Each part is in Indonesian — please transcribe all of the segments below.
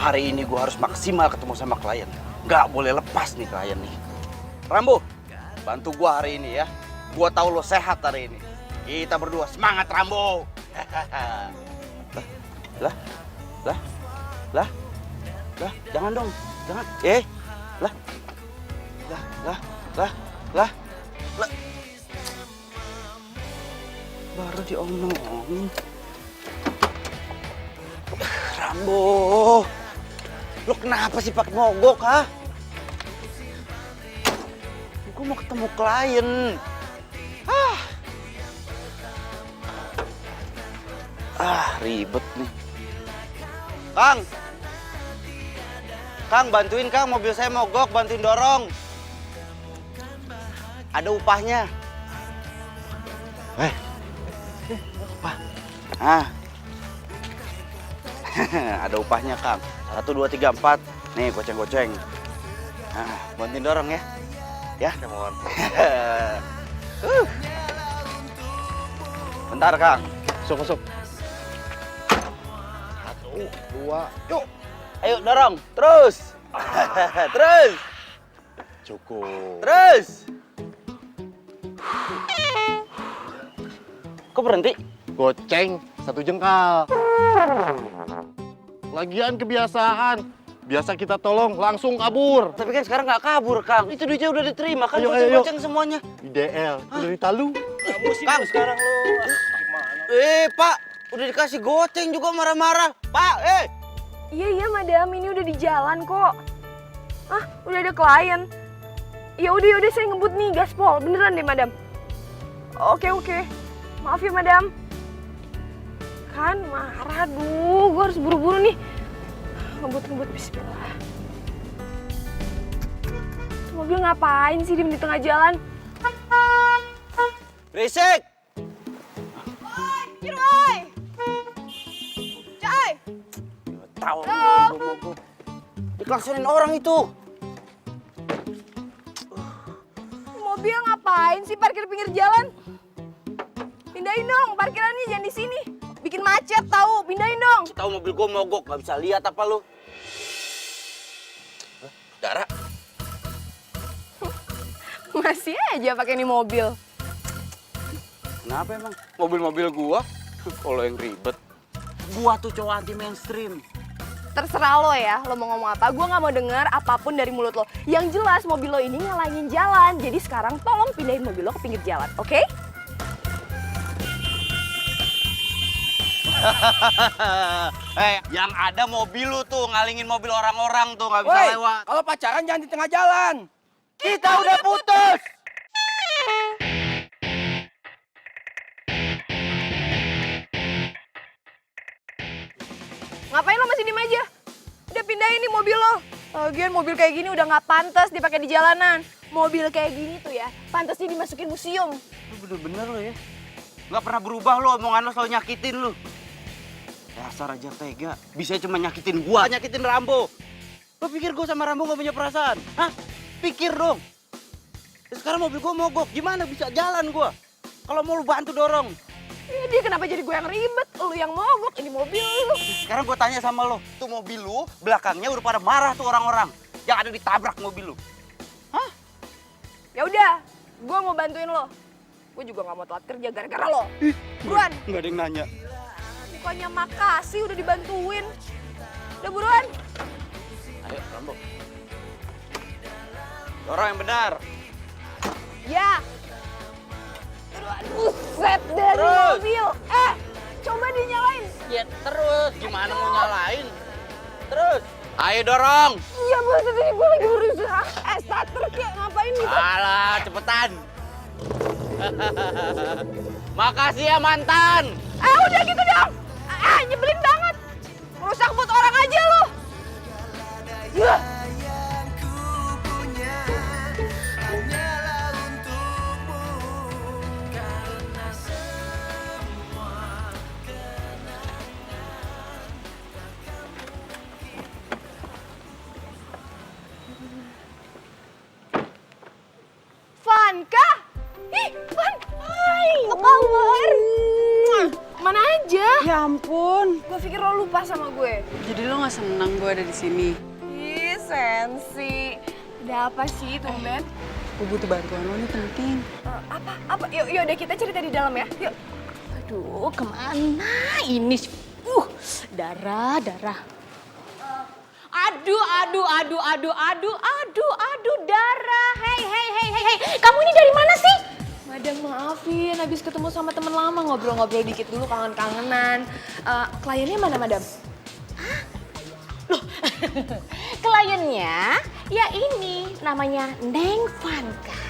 Hari ini gue harus maksimal ketemu sama klien. Gak boleh lepas nih klien nih. Rambo, bantu gue hari ini ya. Gue tahu lo sehat hari ini. Kita berdua semangat Rambo. Lah, lah, lah, lah, jangan dong, jangan. Lah, lah, lah, lah, lah, lah. Baru diomongin. Rambo, lo kenapa sih pakai mogok, ha? Gue mau ketemu klien. Ribet nih. Kang, bantuin Kang, mobil saya mogok, bantuin dorong. Ada upahnya. Upah. Ada upahnya Kang. 1, 2, 3, 4. Nih, goceng-goceng. Bantuin dorong ya. Ya, mohon. Bentar Kang. Masuk. 1, 2, yuk. Ayo dorong, terus. Terus. Cukup. Terus. Kok berhenti? Goceng 1 jengkal. Lagian kebiasaan. Biasa kita tolong langsung kabur. Tapi kan sekarang nggak kabur, Kang. Itu duitnya udah diterima kan, Ayo. goceng-goceng semuanya. IDL, dari Talu. Kang, sekarang lo gimana? Pak, udah dikasih goceng juga marah-marah. Pak, Iya, madam, ini udah di jalan kok. Udah ada klien. Ya udah saya ngebut nih gaspol, beneran deh, madam. Oke. Maaf ya, madam. Kan marah, aduh, gue harus buru-buru nih. Ngebut, bismillah. Mobil ngapain sih di tengah jalan? berisik. Ciroy! Coy! Tahu. Diklaksonin orang itu. Mobil ngapain sih parkir pinggir jalan? Pindahin dong, parkirannya jangan di sini. Bikin macet tahu, pindahin dong. Tahu mobil gue mogok, nggak bisa lihat apa lu? Dara. Masih aja pakai ini mobil. Kenapa emang? Mobil-mobil gua kalau yang ribet. Gua tuh cowok anti mainstream. Terserah lo ya, lo mau ngomong apa. Gue nggak mau dengar apapun dari mulut lo. Yang jelas mobil lo ini ngalangin jalan. Jadi sekarang tolong pindahin mobil lo ke pinggir jalan, oke? Yang ada mobil lu tuh ngalingin mobil orang-orang tuh nggak bisa lewat. Kalau pacaran jangan di tengah jalan. Kita udah putus. Ngapain lo masih diem aja? Udah pindahin nih mobil lo. Lagian mobil kayak gini udah nggak pantas dipakai di jalanan. Mobil kayak gini tuh ya, pantasnya dimasukin museum. Lu bener-bener lo ya. Nggak pernah berubah lo, omongan lo selalu nyakitin lo. Dasar aja tega, bisa cuma nyakitin gua, nyakitin Rambo. Lo pikir gua sama Rambo nggak punya perasaan? Hah? Pikir dong. Sekarang mobil gua mogok, gimana bisa jalan gua? Kalau mau lu bantu dorong. Dia kenapa jadi gue yang ribet? Lu yang mogok, ini mobil lu. Sekarang gua tanya sama lo, tuh mobil lu belakangnya udah pada marah tuh orang-orang. Yang ada ditabrak mobil lu. Hah? Ya udah, gue mau bantuin lo. Gue juga nggak mau telat kerja gara-gara lo. Buruan. Nggak ada yang nanya. Bukannya makasih udah dibantuin. Udah buruan. Ayo Rambo. Dorong yang benar. Ya. Buset dari Terus. mobil. Coba dinyalain. Ya terus, gimana mau nyalain? Terus. Ayo dorong. Iya buset ini gue lagi berusaha. Starter kayak ngapain gitu. Alah, cepetan. Makasih ya mantan. Udah gitu dong. Nyebelin banget. Merusak mood orang aja lo. Van kah? Ih, Van. Hai, apa kabar? makan aja. Ya ampun. Gue pikir lo lupa sama gue. Jadi lo gak seneng gue ada di sini? Ih, sensi. Ada apa sih, tumben? Gue butuh bantuan lo nih penting. Apa? Yuk, udah kita cerita di dalam ya. Yuk. Aduh, kemana ini? Darah. Aduh, darah. Hei. Kamu ini dari mana sih? Madam, maafin. Habis ketemu sama temen lama, ngobrol-ngobrol dikit dulu, kangen-kangenan. Kliennya mana, Madam? Kliennya, ya ini, namanya Neng Vanka.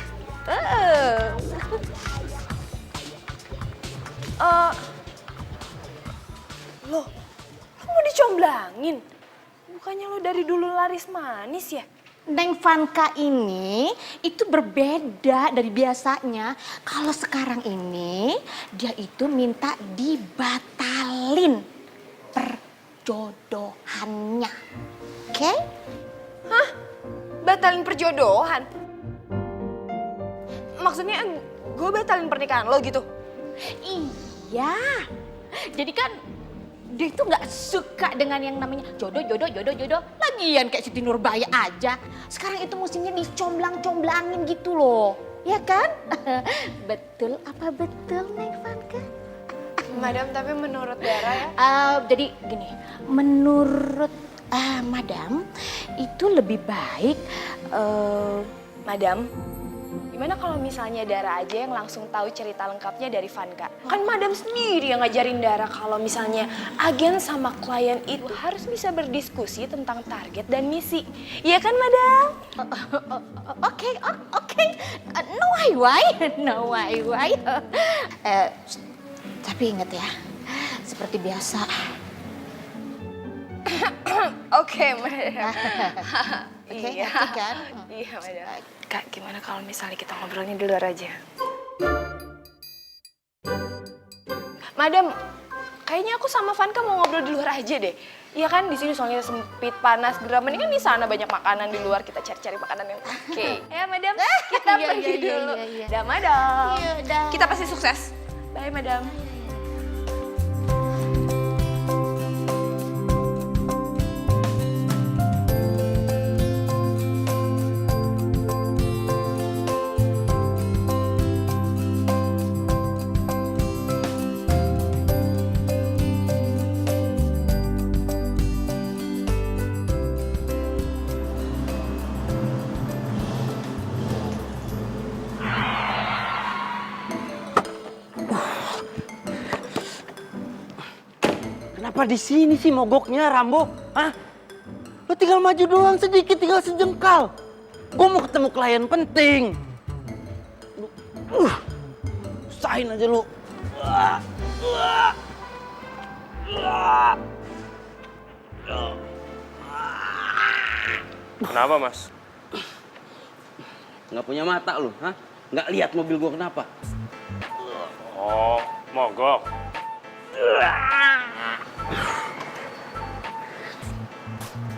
Lo mau dicomblangin? Bukannya lo dari dulu laris manis ya? Neng Vanka ini itu berbeda dari biasanya. Kalau sekarang ini dia itu minta dibatalin perjodohannya. Oke? Hah? Batalin perjodohan? Maksudnya gue batalin pernikahan lo gitu? Iya. Jadi kan dia itu nggak suka dengan yang namanya jodoh. Lagian kayak Siti Nurbaya aja. Sekarang itu musimnya dicomblang-comblangin gitu loh. Ya kan? Betul apa betul, Neng Vanka? Madam, tapi menurut Dara ya? Jadi gini, menurut Madam itu lebih baik. Madam, gimana kalau misalnya Dara aja yang langsung tahu cerita lengkapnya dari Vanka? Kan Madam sendiri yang ngajarin Dara kalau misalnya agen sama klien itu harus bisa berdiskusi tentang target dan misi. Iya kan, Madam? Oke. No why. Tapi ingat ya, seperti biasa. Oke, Madam. Oke, Iya. ngerti kan? Iya, Madam. Kak, gimana kalau misalnya kita ngobrolnya di luar aja? Madam, kayaknya aku sama Vanka mau ngobrol di luar aja deh. Iya kan, di sini soalnya sempit, panas, geram. Ini kan di sana banyak makanan di luar. Kita cari-cari makanan yang oke. Ya, Madam, kita Iya, pergi iya, dulu. iya. Dah, Madam. Iya, dah. Kita pasti sukses. Bye, Madam. Kenapa di sini sih mogoknya, Rambo? Hah? Lo tinggal maju doang sedikit, tinggal sejengkal. Gue mau ketemu klien penting. Usahain aja lu. Kenapa, Mas? Nggak punya mata lu, hah? Nggak lihat mobil gue kenapa? Oh, mogok.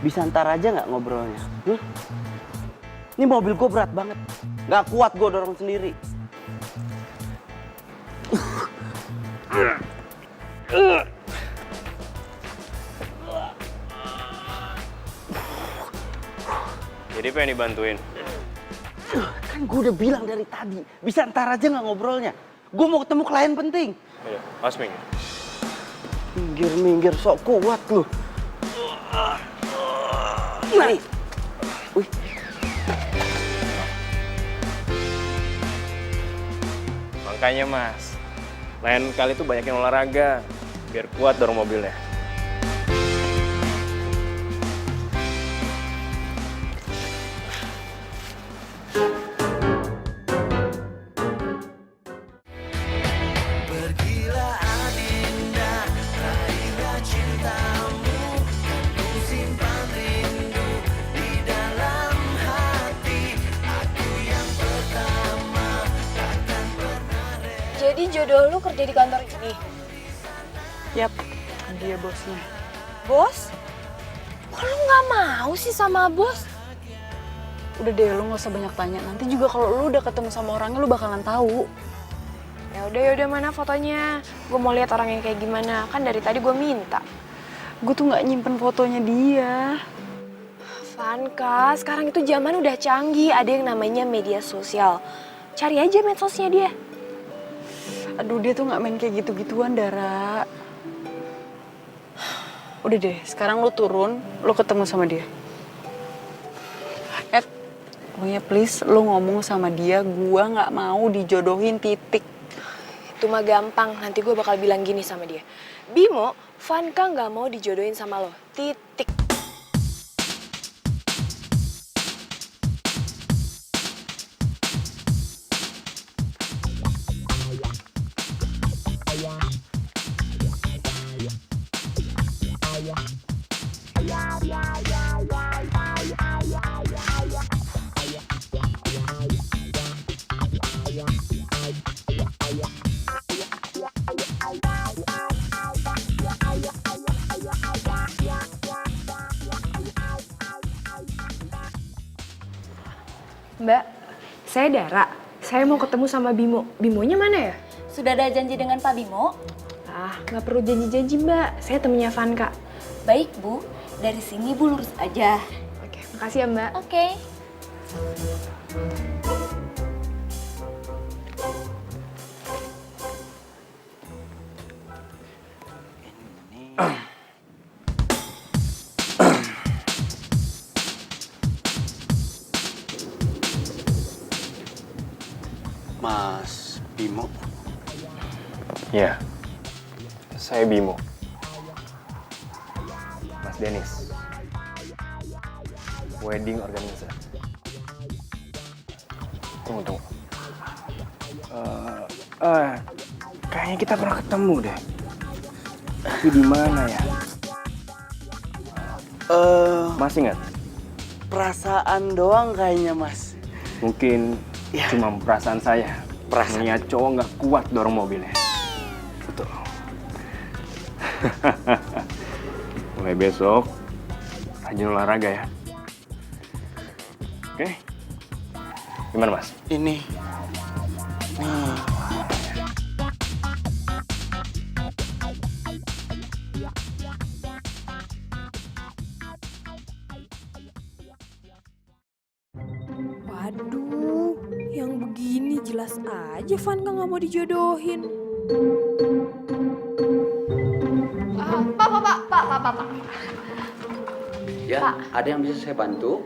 Bisa ntar aja nggak ngobrolnya? Ini mobil gue berat banget. Nggak kuat gue dorong sendiri. Jadi pengen dibantuin? Kan gue udah bilang dari tadi. Bisa ntar aja nggak ngobrolnya? Gue mau ketemu klien penting. Iya, Mas Ming. Minggir, sok kuat lu. Nih. Wih. Makanya, Mas, lain kali tuh banyak yang olahraga. Biar kuat dorong mobilnya. Jadi jodoh lu kerja di kantor ini? Yap, dia bosnya. Bos? Kok lu nggak mau sih sama bos? Udah deh, lu gak usah banyak tanya. Nanti juga kalau lu udah ketemu sama orangnya, lu bakalan tahu. Ya udah mana fotonya? Gue mau lihat orang yang kayak gimana. Kan dari tadi gue minta. Gue tuh nggak nyimpen fotonya dia. Vanka, sekarang itu zaman udah canggih. Ada yang namanya media sosial. Cari aja medsosnya dia. Aduh, dia tuh nggak main kayak gitu-gituan, Dara. Udah deh, sekarang lu turun, lu ketemu sama dia. Pokoknya please, lu ngomong sama dia, gua nggak mau dijodohin, titik. Itu mah gampang. Nanti gue bakal bilang gini sama dia. Bimo, Vanka nggak mau dijodohin sama lo. Titik. Mbak, saya Dara. Saya mau ketemu sama Bimo. Bimonya mana ya? Sudah ada janji dengan Pak Bimo? Ah, nggak perlu janji-janji Mbak. Saya temennya Vanka. Baik Bu, dari sini Bu lurus aja. Oke, makasih ya Mbak. Oke. Mas Bimo. Ya, saya Bimo. Mas Denis. Wedding organizer. Tunggu. Kayaknya kita pernah ketemu deh. Tapi di mana ya? Masih ingat? Perasaan doang kayaknya, Mas. Mungkin Ya. cuma perasaan saya. Perasaan. Melihat cowok nggak kuat dorong mobilnya. Betul. Mulai besok, rajin olahraga ya. Oke? Gimana Mas? Ini. Nih. Waduh, yang begini jelas aja Vanka nggak mau dijodohin. Pak. Ya, ada yang bisa saya bantu?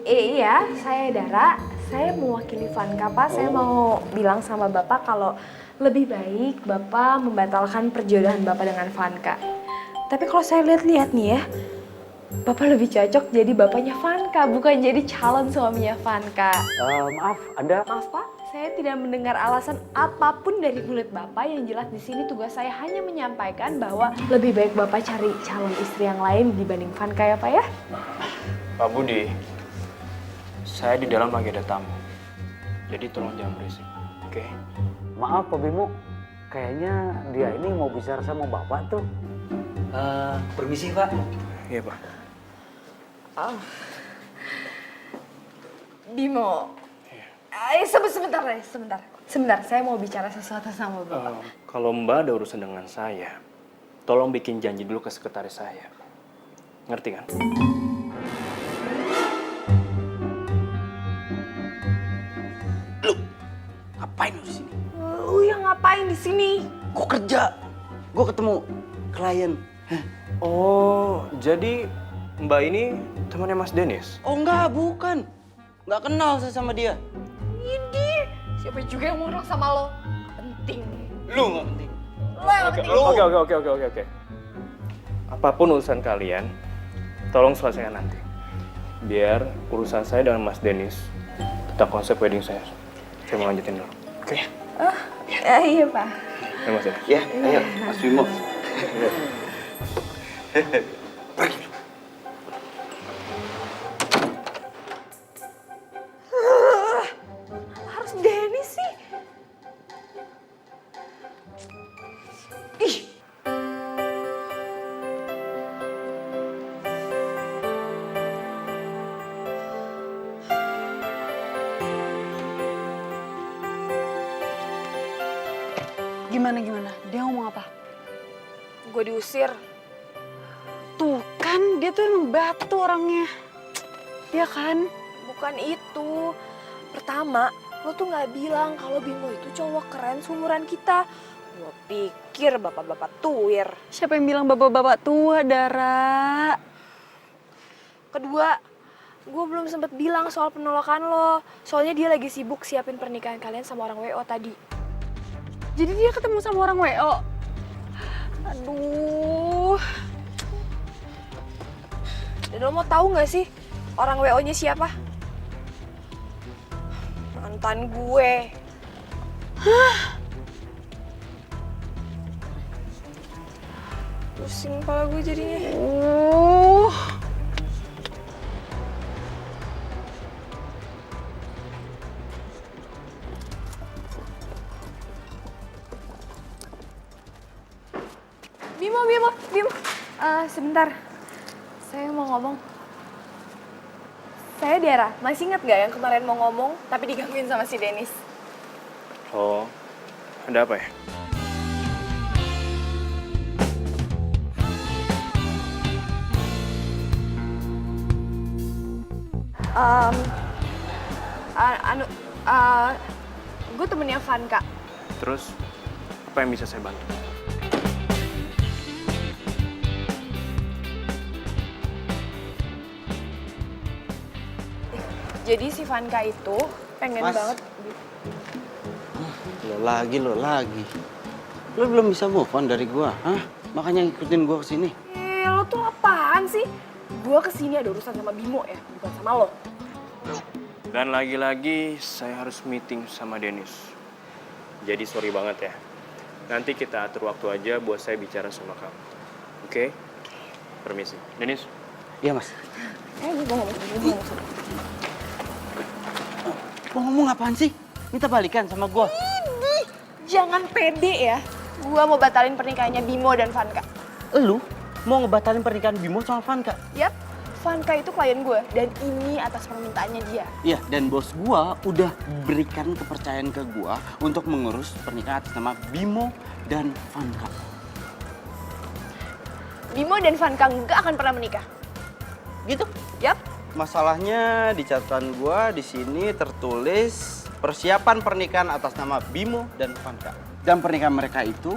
Iya, saya Dara. Saya mewakili Vanka, Pak. Saya mau bilang sama Bapak kalau lebih baik Bapak membatalkan perjodohan Bapak dengan Vanka. Tapi kalau saya lihat-lihat nih ya, Bapak lebih cocok jadi bapaknya Vanka, bukan jadi calon suaminya Vanka. Maaf, Anda Maaf Pak, saya tidak mendengar alasan apapun dari mulut Bapak. Yang jelas di sini tugas saya hanya menyampaikan bahwa lebih baik Bapak cari calon istri yang lain dibanding Vanka ya Pak ya. Pak Budi, saya di dalam lagi ada tamu. Jadi tolong jangan berisik, oke? maaf Pak Bimo, kayaknya dia ini mau bicara sama Bapak tuh. Permisi Pak. Iya Pak. Bimo, sebentar. Saya mau bicara sesuatu sama Bapak. Kalau Mbak ada urusan dengan saya, tolong bikin janji dulu ke sekretaris saya. Ngerti kan? Ngapain lu di sini? Lu yang ngapain di sini? Gue kerja. Gue ketemu klien. Oh, jadi Mbak ini temannya Mas Denis? Oh enggak, bukan. Nggak kenal saya sama dia. Ini siapa juga yang mau ngerak sama lo? Penting. Lu nggak penting. Lo yang penting. Oke. Apapun urusan kalian, tolong selesaikan nanti. Biar urusan saya dengan Mas Denis tetap konsep wedding saya. Saya mau lanjutin dulu. Oke? Iya Pak. Ya Mas Denis. Ya, ayo, Mas Bimo. Pergi. Harus Dennis sih. Ih. Gimana? Dia ngomong apa? Gue diusir. Tuh kan, dia tuh emang batu orangnya. Iya kan? Bukan itu. Pertama, lo tuh nggak bilang kalau Bimo itu cowok keren seumuran kita. Lo pikir bapak-bapak tuir. Siapa yang bilang bapak-bapak tua, Dara? Kedua, gue belum sempet bilang soal penolakan lo. Soalnya dia lagi sibuk siapin pernikahan kalian sama orang WO tadi. Jadi dia ketemu sama orang WO? Aduh. Dan lo mau tahu nggak sih orang WO-nya siapa? Mantan gue. Pusing kepala gue jadinya. Bimo. Sebentar. Saya mau ngomong. Saya Dara. Masih ingat nggak yang kemarin mau ngomong tapi digangguin sama si Dennis? Oh, ada apa ya? Gue temennya Vanka. Terus, apa yang bisa saya bantu? Jadi si Vanka itu pengen Mas. banget. Lo lagi. Lo belum bisa move on dari gua, hah? Makanya ngikutin gua kesini. Lo tuh apaan sih? Gue kesini ada urusan sama Bimo ya, bukan sama lo. Dan lagi-lagi saya harus meeting sama Dennis. Jadi sorry banget ya. Nanti kita atur waktu aja buat saya bicara sama kamu. Oke? Permisi. Dennis? Iya, Mas. Gue ngomong sama Lo ngomong apaan sih? Minta balikan sama gua. Jangan pede ya. Gue mau batalin pernikahannya Bimo dan Vanka. Lu mau ngebatalin pernikahan Bimo sama Vanka? Yap, Vanka itu klien gue dan ini atas permintaannya dia. Iya, dan bos gua udah berikan kepercayaan ke gua untuk mengurus pernikahan atas nama Bimo dan Vanka. Bimo dan Vanka nggak akan pernah menikah. Gitu? Yap. Masalahnya di catatan gua di sini tertulis persiapan pernikahan atas nama Bimo dan Vanka. Dan pernikahan mereka itu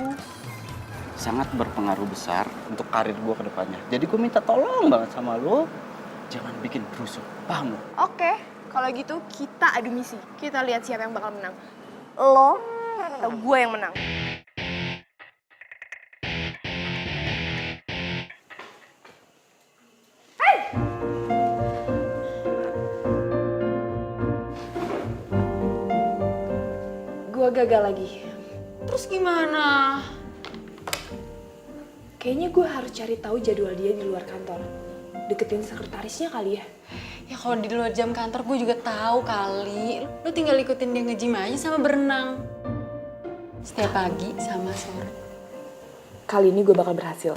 sangat berpengaruh besar untuk karir gua ke depannya. Jadi gua minta tolong banget sama lo, jangan bikin rusuh. Paham lo? Oke, kalau gitu kita adu misi. Kita lihat siapa yang bakal menang. Lo atau gue yang menang. Gue gagal lagi. Terus gimana? Kayaknya gue harus cari tahu jadwal dia di luar kantor. Deketin sekretarisnya kali ya. Ya kalau di luar jam kantor gue juga tahu kali. Lu tinggal ikutin dia nge-gym aja sama berenang. Setiap pagi sama sore. Kali ini gue bakal berhasil.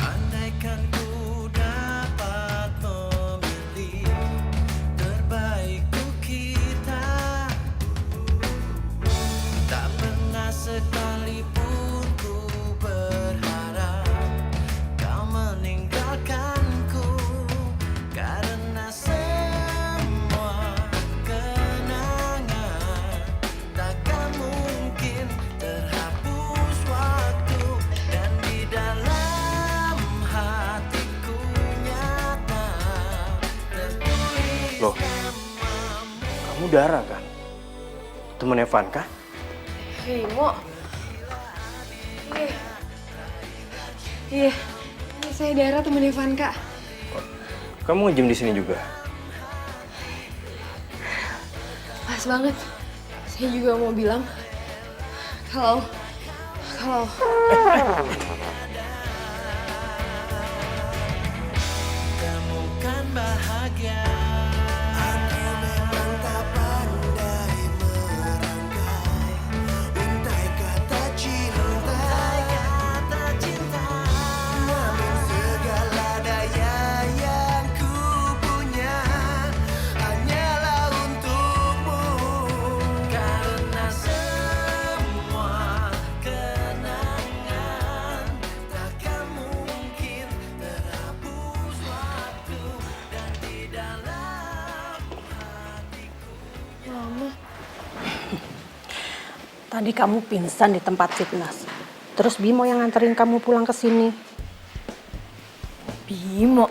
Andaikan ku dapat memilih terbaikku kita, tak pernah sekalipun ku berharap kau meninggalkanku, karena semua kenangan takkan mungkin terhapus waktu, dan di dalam hatiku nyata tertulis. Loh, kamu Dara kan? Temennya Vanka? Bimo. Iya, saya Dara temennya Vanka. Kamu nge-gym di sini juga? Pas banget. Saya juga mau bilang kalau Temukan bahagia. Aku memang tak pandai merangkai untai kata cinta, namun segala daya yang ku punya hanyalah untukmu, karena semua Tadi kamu pingsan di tempat fitness. Terus Bimo yang nganterin kamu pulang ke sini. Bimo?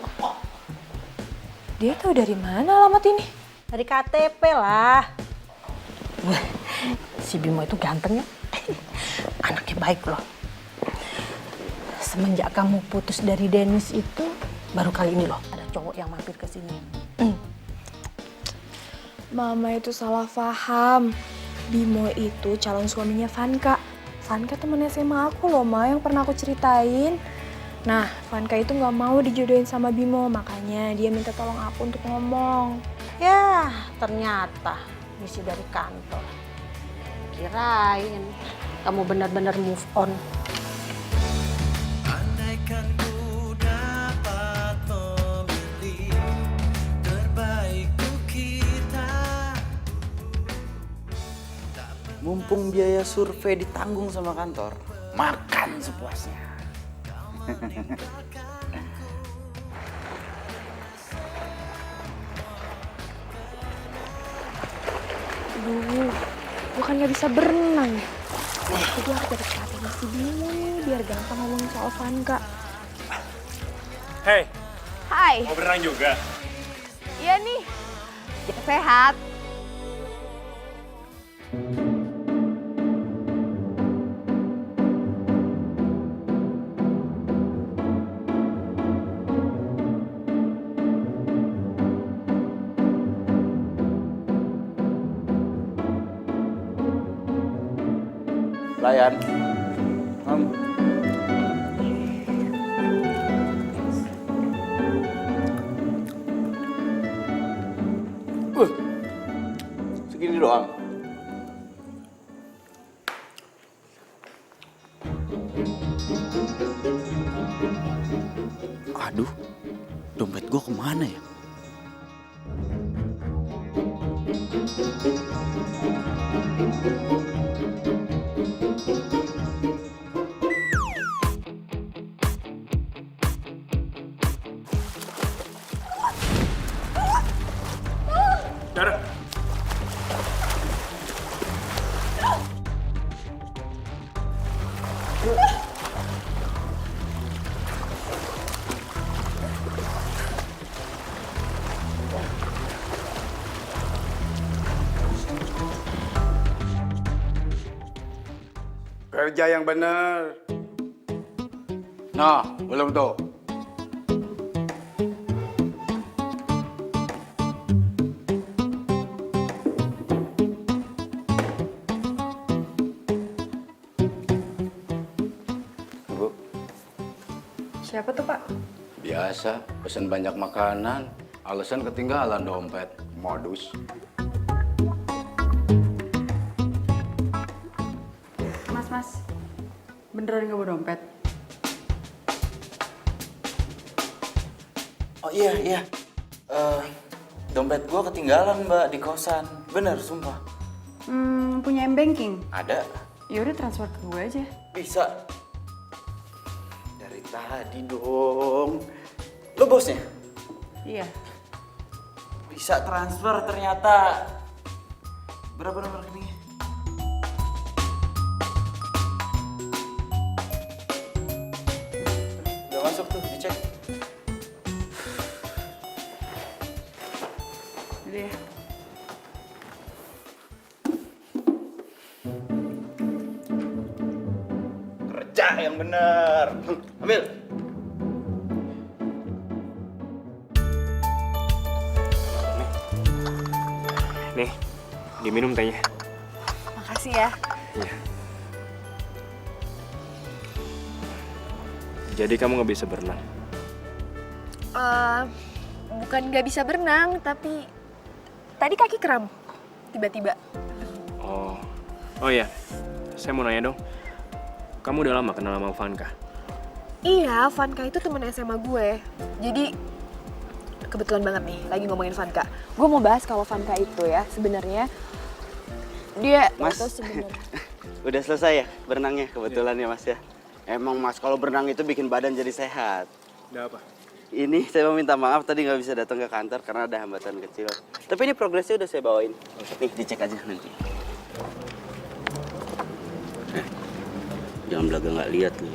Dia tahu dari mana alamat ini? Dari KTP lah. Wah, si Bimo itu ganteng ya. Anaknya baik loh. Semenjak kamu putus dari Dennis itu, baru kali ini loh ada cowok yang mampir ke sini. Mama itu salah paham. Bimo itu calon suaminya Vanka. Vanka temen SMA aku loh, Ma, yang pernah aku ceritain. Nah, Vanka itu nggak mau dijodohin sama Bimo, makanya dia minta tolong aku untuk ngomong. Ya, ternyata misi dari kantor. Kirain kamu benar-benar move on. Andaikan ku dapat memilih terbaik untuk kita. Mumpung biaya survei ditanggung sama kantor, makan sepuasnya. Aduh, gue kan nggak bisa berenang. Jadi harus dapet perhatian si Bimo nih, biar gampang ngomongin soal Vanka. Hei, Hai, mau berenang juga? iya nih. Jaga sehat. Layan. Segini doang. Aduh, dompet gua kemana ya? Dara. Kerja yang benar. Nah, belum tuh. Bu, Siapa tuh, Pak? Biasa, pesen banyak makanan. Alasan ketinggalan dompet. Modus. Mas. Beneran nggak bawa dompet? oh iya. Dompet gua ketinggalan, Mbak, di kosan. Bener, sumpah. Punya M-Banking? Ada. Yaudah transfer ke gue aja. Bisa. Dari tadi dong. Lo bosnya? Iya. Bisa transfer ternyata. Berapa nomor rekeningnya? Udah masuk tuh, dicek. Udah ya. Kerja yang bener. Ambil. Nih, diminum tehnya. Makasih ya. Iya. Jadi kamu nggak bisa berenang? Bukan nggak bisa berenang, tapi tadi kaki kram. Tiba-tiba. Oh iya. Saya mau nanya dong. Kamu udah lama kenal sama Vanka? Iya, Vanka itu temen SMA gue. Jadi kebetulan banget nih lagi ngomongin Vanka. Gue mau bahas kalau Vanka itu ya sebenarnya dia Mas, itu sebenarnya. udah selesai ya berenangnya kebetulan ya Mas ya. Emang Mas kalau berenang itu bikin badan jadi sehat. Udah apa? Ini saya mau minta maaf tadi nggak bisa datang ke kantor karena ada hambatan kecil. Tapi ini progresnya udah saya bawain. Nih dicek aja nanti. Jangan belaga nggak lihat lu.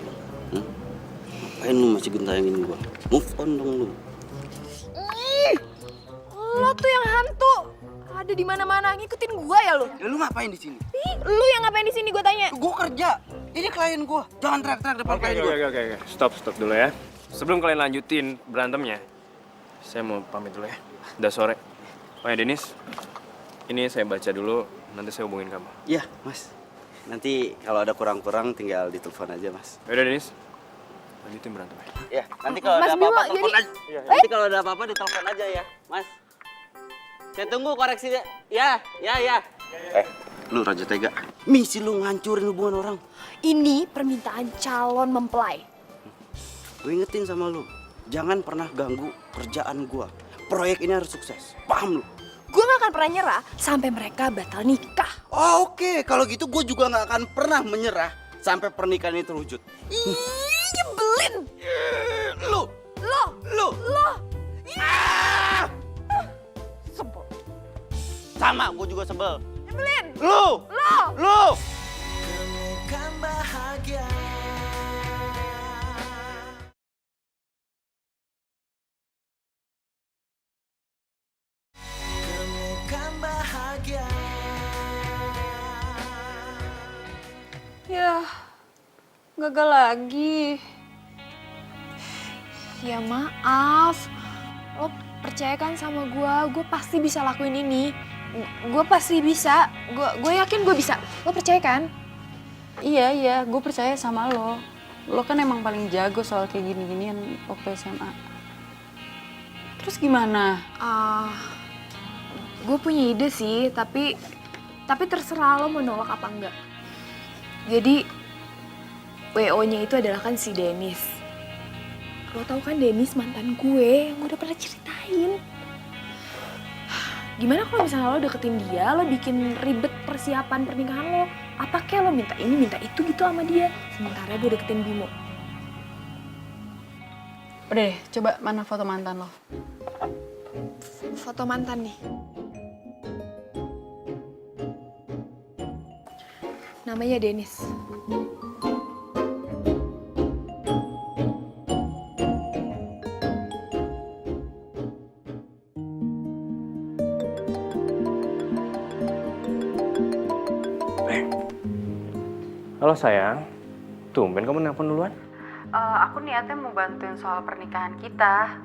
Ngapain lu masih gentayangin gua? Move on dong lu. Lo tuh yang hantu. Ada di mana-mana ngikutin gua ya lo. Ya, lu ngapain di sini? Ih, lu yang ngapain di sini gua tanya? Gua kerja. Ini klien gua. Jangan teriak-teriak depan klien gua. Oke. Stop dulu ya. Sebelum kalian lanjutin berantemnya, saya mau pamit dulu ya. Udah sore. Oh ya, Denis. Ini saya baca dulu, nanti saya hubungin kamu. Iya, Mas. Nanti kalau ada kurang-kurang tinggal ditelepon aja, Mas. Yaudah, Denis. Lanjutin berantemnya. Ya, nanti kalau Mas ada apa-apa Bimo, telepon jadi- aja. Nanti kalau ada apa-apa ditelepon aja ya, Mas. Saya tunggu koreksinya. Ya. Lu Raja Tega. Misi lu ngancurin hubungan orang. Ini permintaan calon mempelai. Gue ingetin sama lu, jangan pernah ganggu kerjaan gua. Proyek ini harus sukses. Paham lu? Gue gak akan pernah nyerah sampai mereka batal nikah. Oh, oke. Kalau gitu gue juga nggak akan pernah menyerah sampai pernikahan ini terwujud. Ih, nyebelin. Lu. Ah! Sebel. Sama, gue juga sebel. Nyebelin. Lu. Temukan bahagia. Temukan bahagia. Ya, gagal lagi. Ya maaf. Lo percaya kan sama gue pasti bisa lakuin ini. Gue pasti bisa. Gue yakin gue bisa. Lo percaya kan? Iya, gue percaya sama lo. Lo kan emang paling jago soal kayak gini-ginian waktu SMA. Terus gimana? Gue punya ide sih, tapi terserah lo mau nolak apa enggak. Jadi WO-nya itu adalah kan si Dennis. Lo tau kan Dennis mantan gue yang gue udah pernah ceritain. Gimana kalau misalnya lo deketin dia, lo bikin ribet persiapan pernikahan lo. Apa kayak lo minta ini, minta itu gitu sama dia. Sementara gue deketin Bimo. Udah deh, coba mana foto mantan lo? Foto mantan nih. Namanya Dennis. Halo sayang, tumben kamu nelpon duluan? Aku niatnya mau bantuin soal pernikahan kita.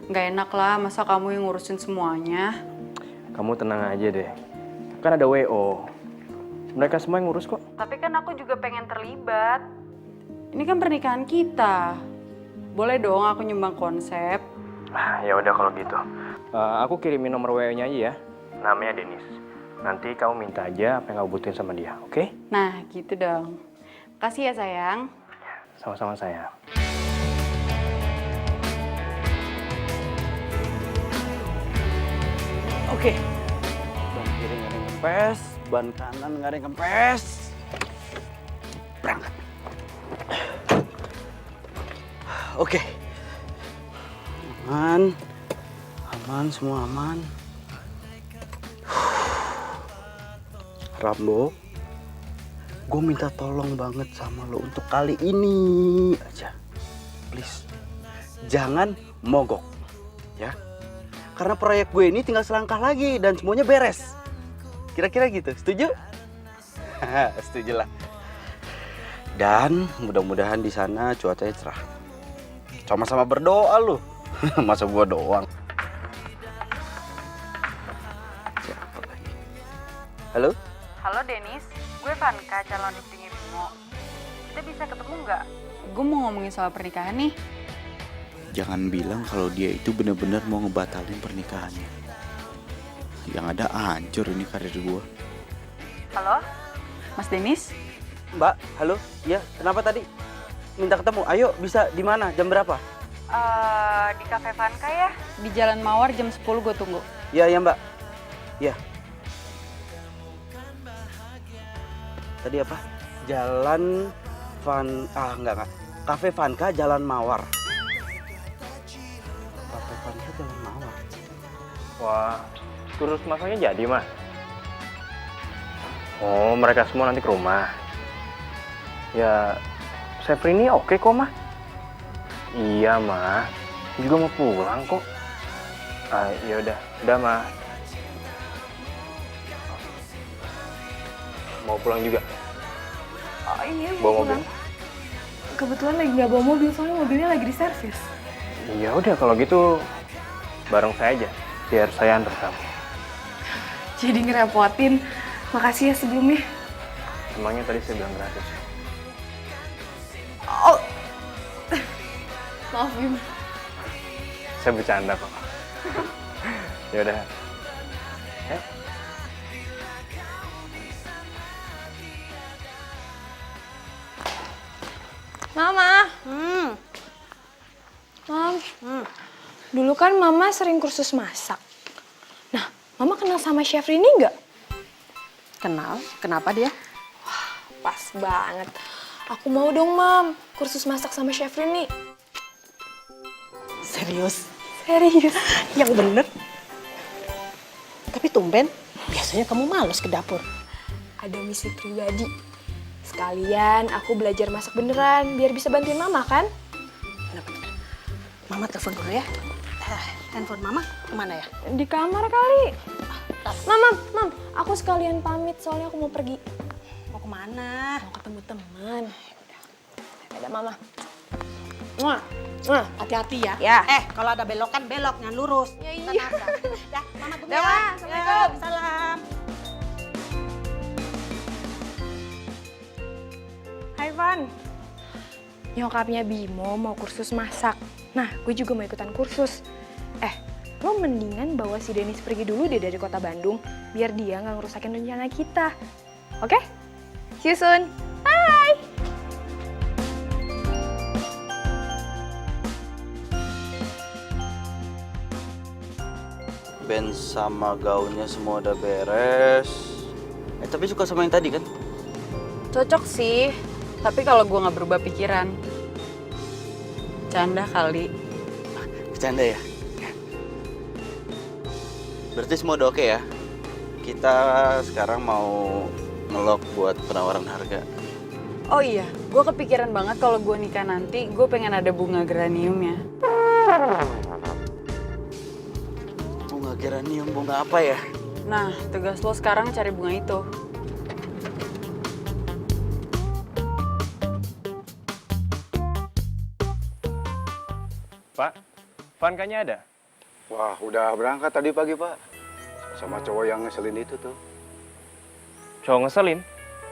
Nggak enak lah, masa kamu yang ngurusin semuanya. Kamu tenang aja deh, kan ada WO. Mereka semua yang ngurus kok. Tapi kan aku juga pengen terlibat. Ini kan pernikahan kita. Boleh dong aku nyumbang konsep. Ya udah kalau gitu. Aku kirimin nomor WO-nya aja ya. Namanya Denis. Nanti kamu minta aja apa yang kamu butuhin sama dia, oke? Nah, gitu dong. Kasih ya sayang. Sama-sama sayang. Oke. Ban kiri nggak ada yang kempes, ban kanan nggak ada yang kempes. Berangkat. Oke. Aman, semua aman. Rambo, gue minta tolong banget sama lo untuk kali ini aja. Please, jangan mogok, ya. Karena proyek gue ini tinggal selangkah lagi dan semuanya beres. Kira-kira gitu, setuju? Setuju lah. Dan mudah-mudahan di sana cuacanya cerah. Sama-sama berdoa lu. Masa gua doang. Siapa lagi? Halo? Halo Denis, gue Vanka, calon istrinya Bimo. Kita bisa ketemu nggak? Gue mau ngomongin soal pernikahan nih. Jangan bilang kalau dia itu benar-benar mau ngebatalin pernikahannya. Yang ada hancur ini karir gua. Halo, Mas Denis? Mbak, halo? Ya, kenapa tadi? Minta ketemu. Ayo, bisa di mana? Jam berapa? Di Cafe Vanka ya? Di Jalan Mawar jam 10 gue tunggu. Ya, Mbak. Ya. Tadi apa? Jalan enggak. Cafe Vanka Jalan Mawar. Cafe Vanka Jalan Mawar. Wah, kursus masaknya jadi mah. Oh, mereka semua nanti ke rumah. Ya, Syafrini oke kok, mah. Iya, mah. Juga mau pulang kok. Ya udah, mah. Mau pulang juga? Oh iya, Bawa mau mobil? pulang. Kebetulan lagi nggak bawa mobil, soalnya mobilnya lagi di servis. Ya udah kalau gitu bareng saya aja, biar saya antar kamu. Jadi ngerepotin. Makasih ya sebelumnya. Emangnya tadi saya bilang gratis. Oh. Maaf, Bim. Saya bercanda kok. Ya udah. Ya. Mama. Mam. Dulu kan Mama sering kursus masak. Nah, Mama kenal sama Chef Rini nggak? Kenal? Kenapa dia? Pas banget. Aku mau dong, Mam, kursus masak sama Chef Rini. Serius? Serius. Yang bener? Tapi tumben, biasanya kamu males ke dapur. Ada misi pribadi. Sekalian aku belajar masak beneran, biar bisa bantuin Mama kan? Bener-bener. Mama telepon dulu ya. Handphone Mama kemana ya? Di kamar kali. Mam, aku sekalian pamit soalnya aku mau pergi. Mau kemana? Mau ketemu teman. Ada Mama. Hati-hati ya. Ya. Kalau ada belokan, belok, jangan lurus. Ya, Kita iya. nabrak. Dah, Mama dulu Dah, ya. Ma. Assalamualaikum. Ya, salam. Hai Van. Nyokapnya Bimo mau kursus masak. Nah, gue juga mau ikutan kursus. Lo mendingan bawa si Denis pergi dulu deh dari kota Bandung, biar dia nggak ngerusakin rencana kita. Oke? See you soon. Bye! Band sama gaunnya semua udah beres. Tapi suka sama yang tadi kan? Cocok sih, tapi kalau gue nggak berubah pikiran. Canda kali. Bercanda ya? Berarti semua udah oke ya? Kita sekarang mau ngelok buat penawaran harga. Oh iya, gue kepikiran banget kalau gue nikah nanti, gue pengen ada bunga geraniumnya. Bunga geranium, bunga apa ya? Nah, tugas lo sekarang cari bunga itu. Pak, Van kayaknya ada? Wah, udah berangkat tadi pagi, Pak. Sama cowok yang ngeselin itu tuh. Cowok ngeselin?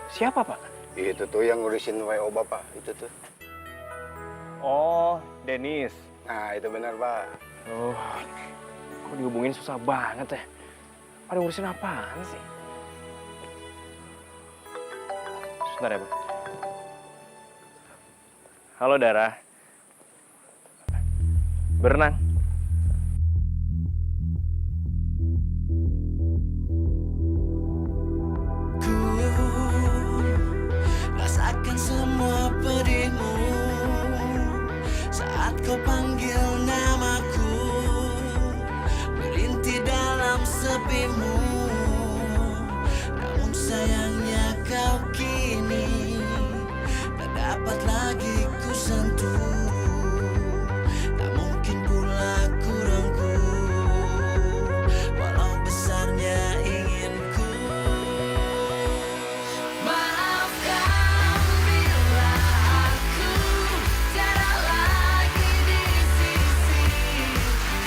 Siapa, Pak? Itu tuh yang ngurusin WO Bapak, itu tuh. Oh, Denis. Nah, itu benar, Pak. Oh, kok dihubungin susah banget ya? Ada ngurusin apaan sih? Sebentar ya, Bu. Halo, Dara. Berenang. Rasakan semua pedihmu saat kau panggil namaku, merintih dalam sepimu. Namun sayangnya kau kini tak dapat lagi ku sentuh. Tak mungkin pula ku rangkul, walau besarnya inginku. Maafkan bila aku tiada lagi di sisi.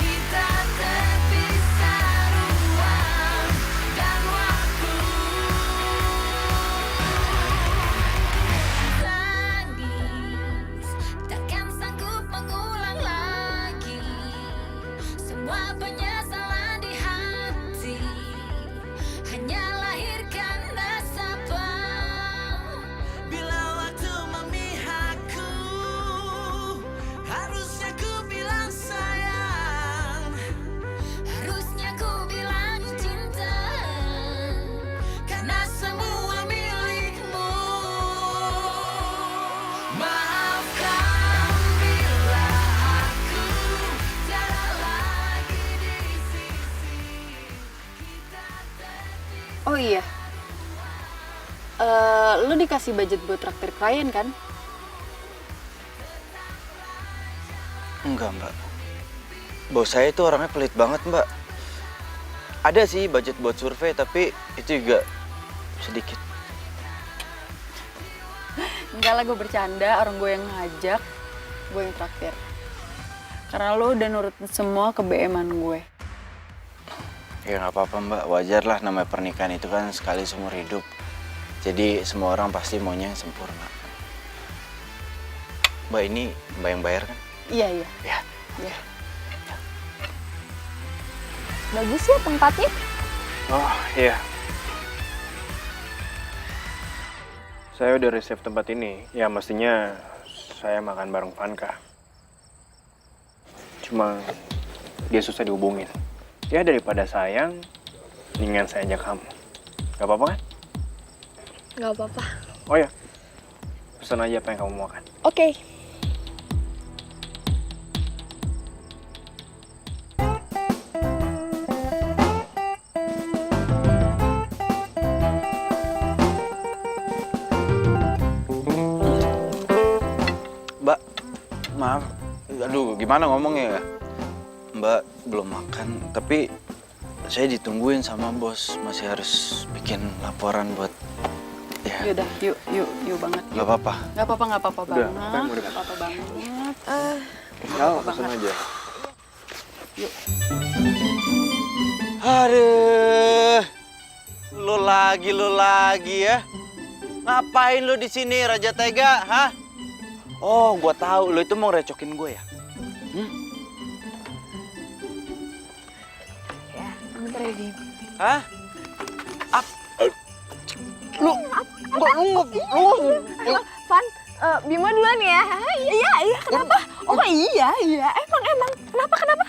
Kita terpisah ruang dan waktu. Tangis takkan sanggup mengulang lagi semua penyesalan di hati. Hanya lahirkan nasabah. Bila waktu memihakku, harusnya ku bilang sayang, harusnya ku bilang cinta, karena semua milikmu. Maafkan bila aku tiada lagi di sisi. Kita terpisah. Oh iya, lo dikasih budget buat traktir klien kan? Enggak, Mbak. Bos saya itu orangnya pelit banget, Mbak. Ada sih budget buat survei, tapi itu juga sedikit. Enggak lah, gue bercanda. Orang gue yang ngajak, gue yang traktir. Karena lo udah nurutin semua ke BM-an gue. Ya nggak apa-apa, Mbak. Wajar lah, namanya pernikahan itu kan sekali seumur hidup. Jadi semua orang pasti maunya yang sempurna. Mbak, ini Mbak yang bayar kan? Iya, iya. Ya. Iya. Bagus ya tempatnya. Oh iya. Saya udah reserve tempat ini. Ya mestinya saya makan bareng Vanka. Cuma dia susah dihubungin. Ya daripada sayang, mendingan saya ajak kamu. Gak apa-apa kan? Gak apa-apa. Oh ya, pesan aja apa yang kamu mau makan. Oke. Mbak, maaf. Aduh, gimana ngomongnya ya? Mbak belum makan, tapi saya ditungguin sama bos. Masih harus bikin laporan buat ya. Yaudah, yuk banget. Gak apa-apa. Gak apa-apa Udah, banget. apa yang mau Gak apa-apa banget. Ya, pesan aja. Yuk. Aduh, lu lagi ya? Ngapain lu di sini, Raja Tega? Hah? Oh, gua tahu lu itu mau recokin gue ya? Ya, bentar ya, Dim. Hah? Van, Bima duluan ya. Iya, kenapa? Oh iya. Emang. Kenapa?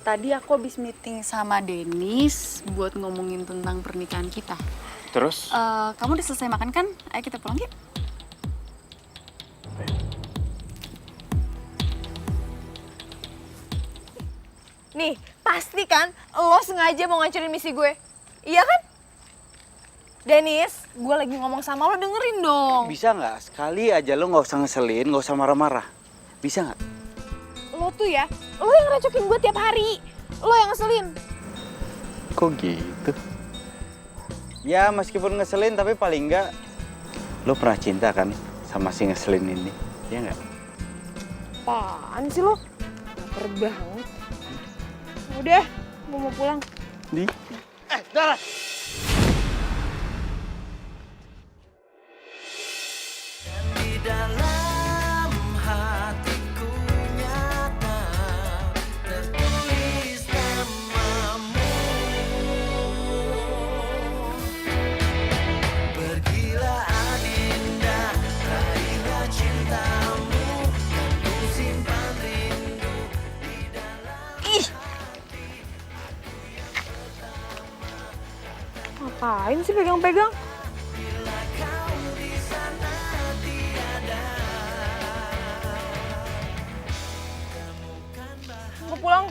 Tadi aku habis meeting sama Dennis buat ngomongin tentang pernikahan kita. Terus? Kamu udah selesai makan kan? Ayo kita pulang yuk. Nih, pasti kan lo sengaja mau ngancurin misi gue. Iya kan? Dennis, gue lagi ngomong sama lo, dengerin dong. Bisa nggak sekali aja lo nggak usah ngeselin, nggak usah marah-marah. Bisa nggak? Lo tuh ya, lo yang recokin gue tiap hari. Lo yang ngeselin. Kok gitu? Ya meskipun ngeselin tapi paling nggak lo pernah cinta kan sama si ngeselin ini, ya nggak? Apaan sih lo? Laper banget. Udah, gue mau pulang. Di? Dara! Di dalam hatiku nyata tertulis namamu. Pergilah Adinda, raihlah cintamu, dan ku simpan rindu di dalam. Ih! Ngapain sih pegang-pegang? Mau pulang.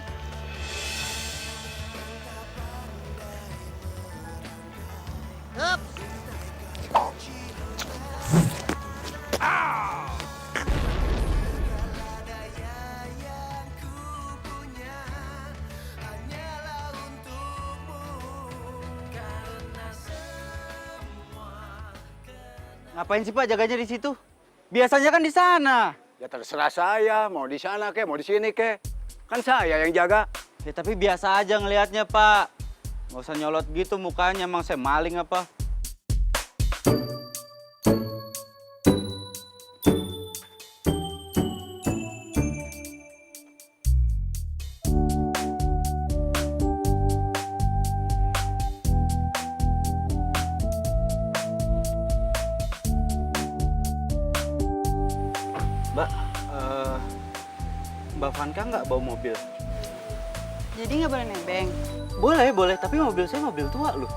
Ngapain sih Pak jaganya di situ? Biasanya kan di sana. Ya terserah saya, mau di sana ke, mau di sini ke. Kan saya yang jaga. Ya tapi biasa aja ngelihatnya Pak. Nggak usah nyolot gitu mukanya, emang saya maling apa? Mbak Vanka nggak bawa mobil? Jadi nggak boleh nebeng? Boleh, tapi mobil saya mobil tua loh.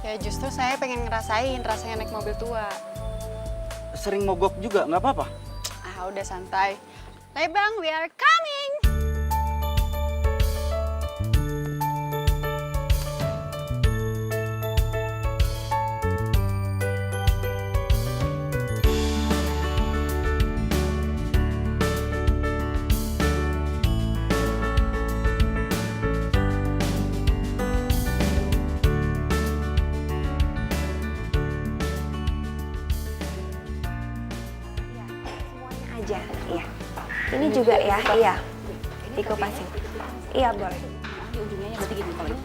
Ya justru saya pengen ngerasain rasanya naik mobil tua. Sering mogok juga, nggak apa-apa? Ah udah santai. Bang, we are coming! aja. Iya. Ini juga ya, iya. Dikupasin. Iya, boleh. Di ujungnya berarti gini kalau ini.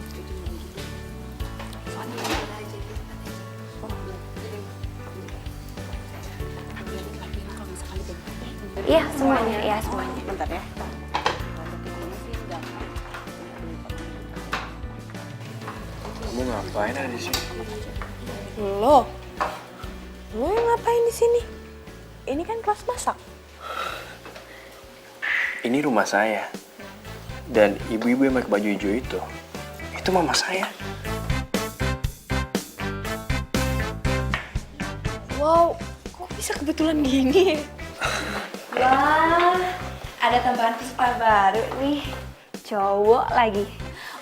Iya, semuanya. Iya, semuanya. Bentar ya. Kamu ngapain ada di sini? Lo yang ngapain di sini? Ini kan kelas masak. Ini rumah saya. Dan ibu-ibu yang pakai baju hijau itu mama saya. Wow, kok bisa kebetulan gini? Wah, ada tambahan peserta baru nih. Cowok lagi.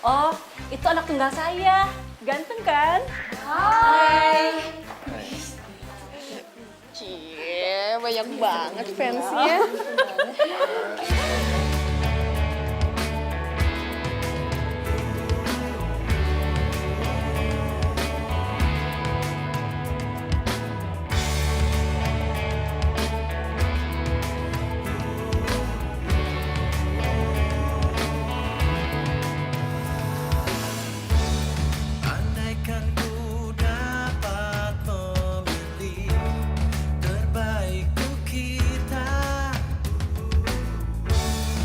Oh, itu anak tunggal saya. Ganteng kan? Hai. Cie, banyak banget fansnya. Andaikan ku dapat memilih terbaik untuk kita,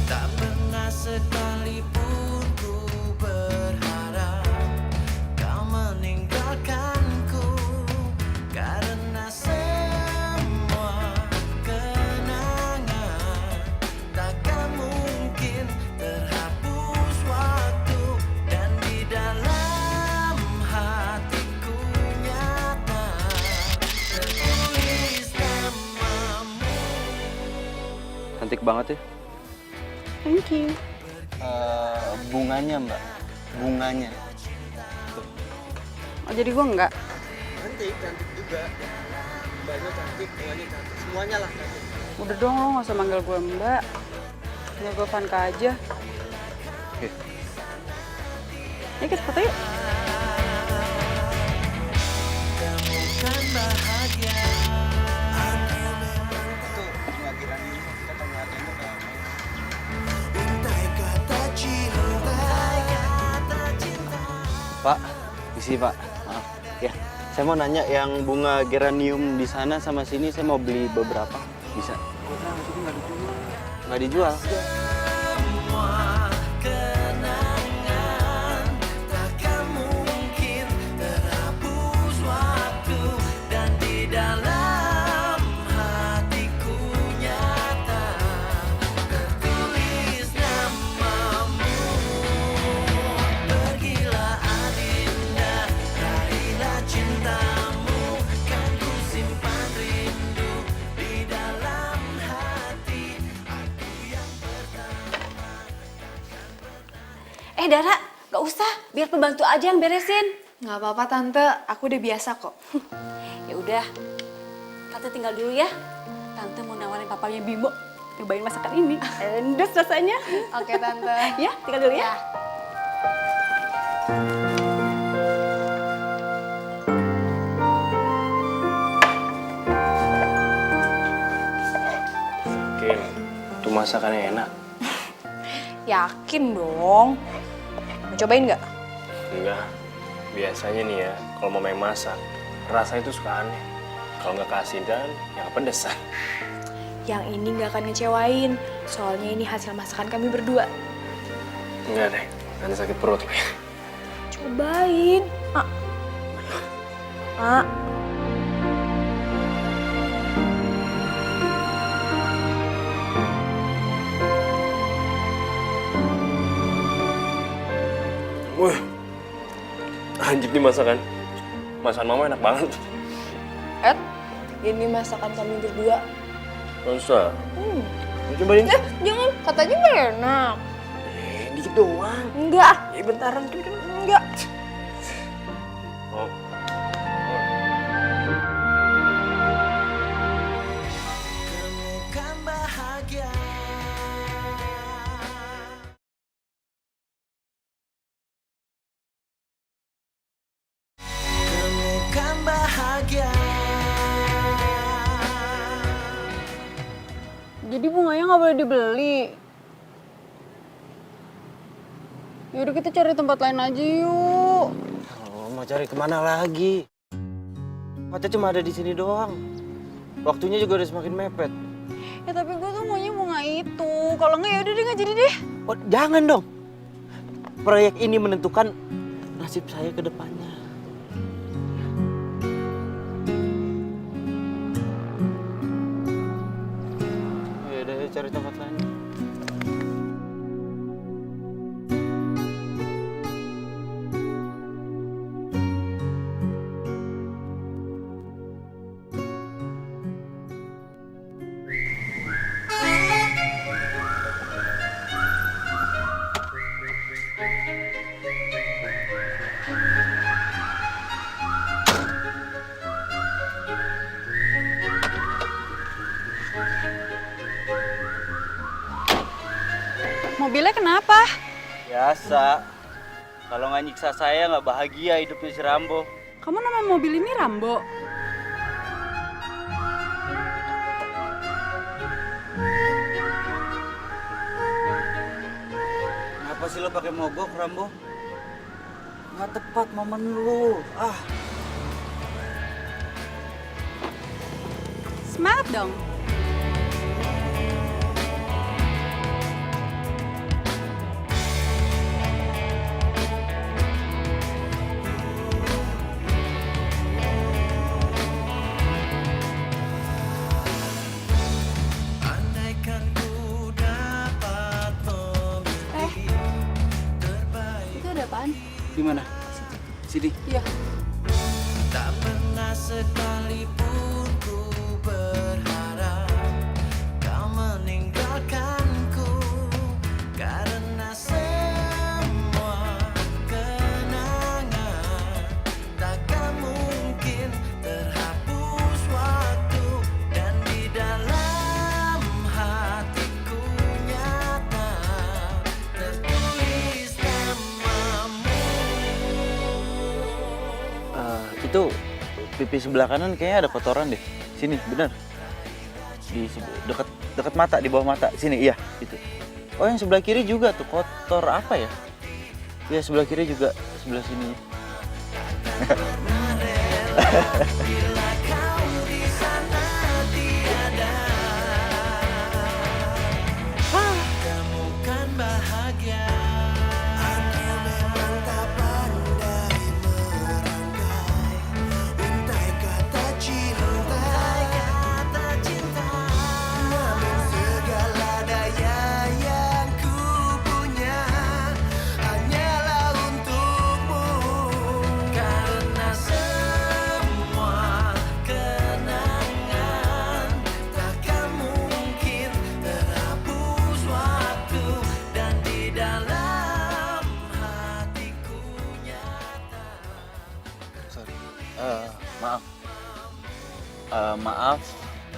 tak pernah sekalipun ku berharap kau meninggalkanku, karena semua kenangan takkan mungkin terhapus waktu, dan di dalam hatiku nyata tertulis namamu. Cantik banget ya. Thank you. Bunganya mbak, bunganya. Oh, jadi gue enggak? Cantik juga. Mbaknya cantik, bunganya cantik, semuanya lah cantik. Udah dong, lo gak usah manggil gue mbak. Manggil gue Vanka aja. Oke. Ayo kita foto yuk. Temukan bahagia. Untai kata cinta. Pak, isi Pak. Maaf. Ya, saya mau nanya yang bunga geranium di sana sama sini saya mau beli beberapa. Bisa? Nggak dijual. Semua kenangan takkan mungkin terhapus waktu, dan di dalam hatiku nyata tertulis namamu. Pergilah Adinda, raihlah cintamu, kan ku simpan rindu di dalam hati. Aku yang Dara, gak usah. Biar pembantu aja yang beresin. Nggak apa-apa tante, aku udah biasa kok. Ya udah, tante tinggal dulu ya. Tante mau nawarin papanya Bimo nyobain masakan ini. Endes rasanya. Oke tante. Ya, tinggal dulu ya. Kim, itu masakannya enak. Yakin dong. Mau cobain nggak? Enggak. Biasanya nih ya, kalau mau main masak, rasanya itu suka aneh. Kalau nggak keasinan, ya pedesan. Yang ini nggak akan ngecewain. Soalnya ini hasil masakan kami berdua. Enggak deh, nanti sakit perut. Cobain. Wah, anjir nih masakan. Masakan mama enak banget. Ed, ini masakan kami berdua. Masa? Mau cobain? Jangan, katanya nggak enak. Dikit doang. Enggak. Bentaran. Enggak. Oh. Temukan bahagia. Temukan bahagia. Jadi bunganya nggak boleh dibeli. Yaudah kita cari tempat lain aja yuk. Oh, mau cari kemana lagi? Tempatnya cuma ada di sini doang. Waktunya juga udah semakin mepet. Ya tapi gue tuh maunya bunga itu. Kalau nggak yaudah deh nggak jadi deh. Oh, jangan dong. Proyek ini menentukan nasib saya ke depannya. Ya udah, cari tempat lain. Mobilnya kenapa? Biasa. Kalau nggak nyiksa saya nggak bahagia hidupnya si Rambo. Kamu nama mobil ini Rambo? Kenapa sih lo pakai mogok, Rambo? Nggak tepat momen lu. Ah. Semangat dong. Andaikan ku dapat memilih terbaik. Itu ada apaan? Di mana? Sini. Iya. Tak pernah sekalipun ku berharap kau meninggalkanku, karena semua kenangan takkan mungkin terhapus waktu, dan di dalam hatiku nyata tertulis namamu. Itu pipi sebelah kanan kayaknya ada kotoran deh. Sini, bener. Di dekat mata, di bawah mata. Sini, iya, itu. Oh, yang sebelah kiri juga tuh kotor apa ya? Iya, sebelah kiri juga, sebelah sini. Bila kau di sana tiada, kamu kan bahagia. Aku memang tak pandai merangkai untai kata cinta, namun segala daya yang ku punya hanyalah untukmu, karena semua kenangan takkan mungkin terhapus waktu, dan di dalam hatiku nyata. Sorry.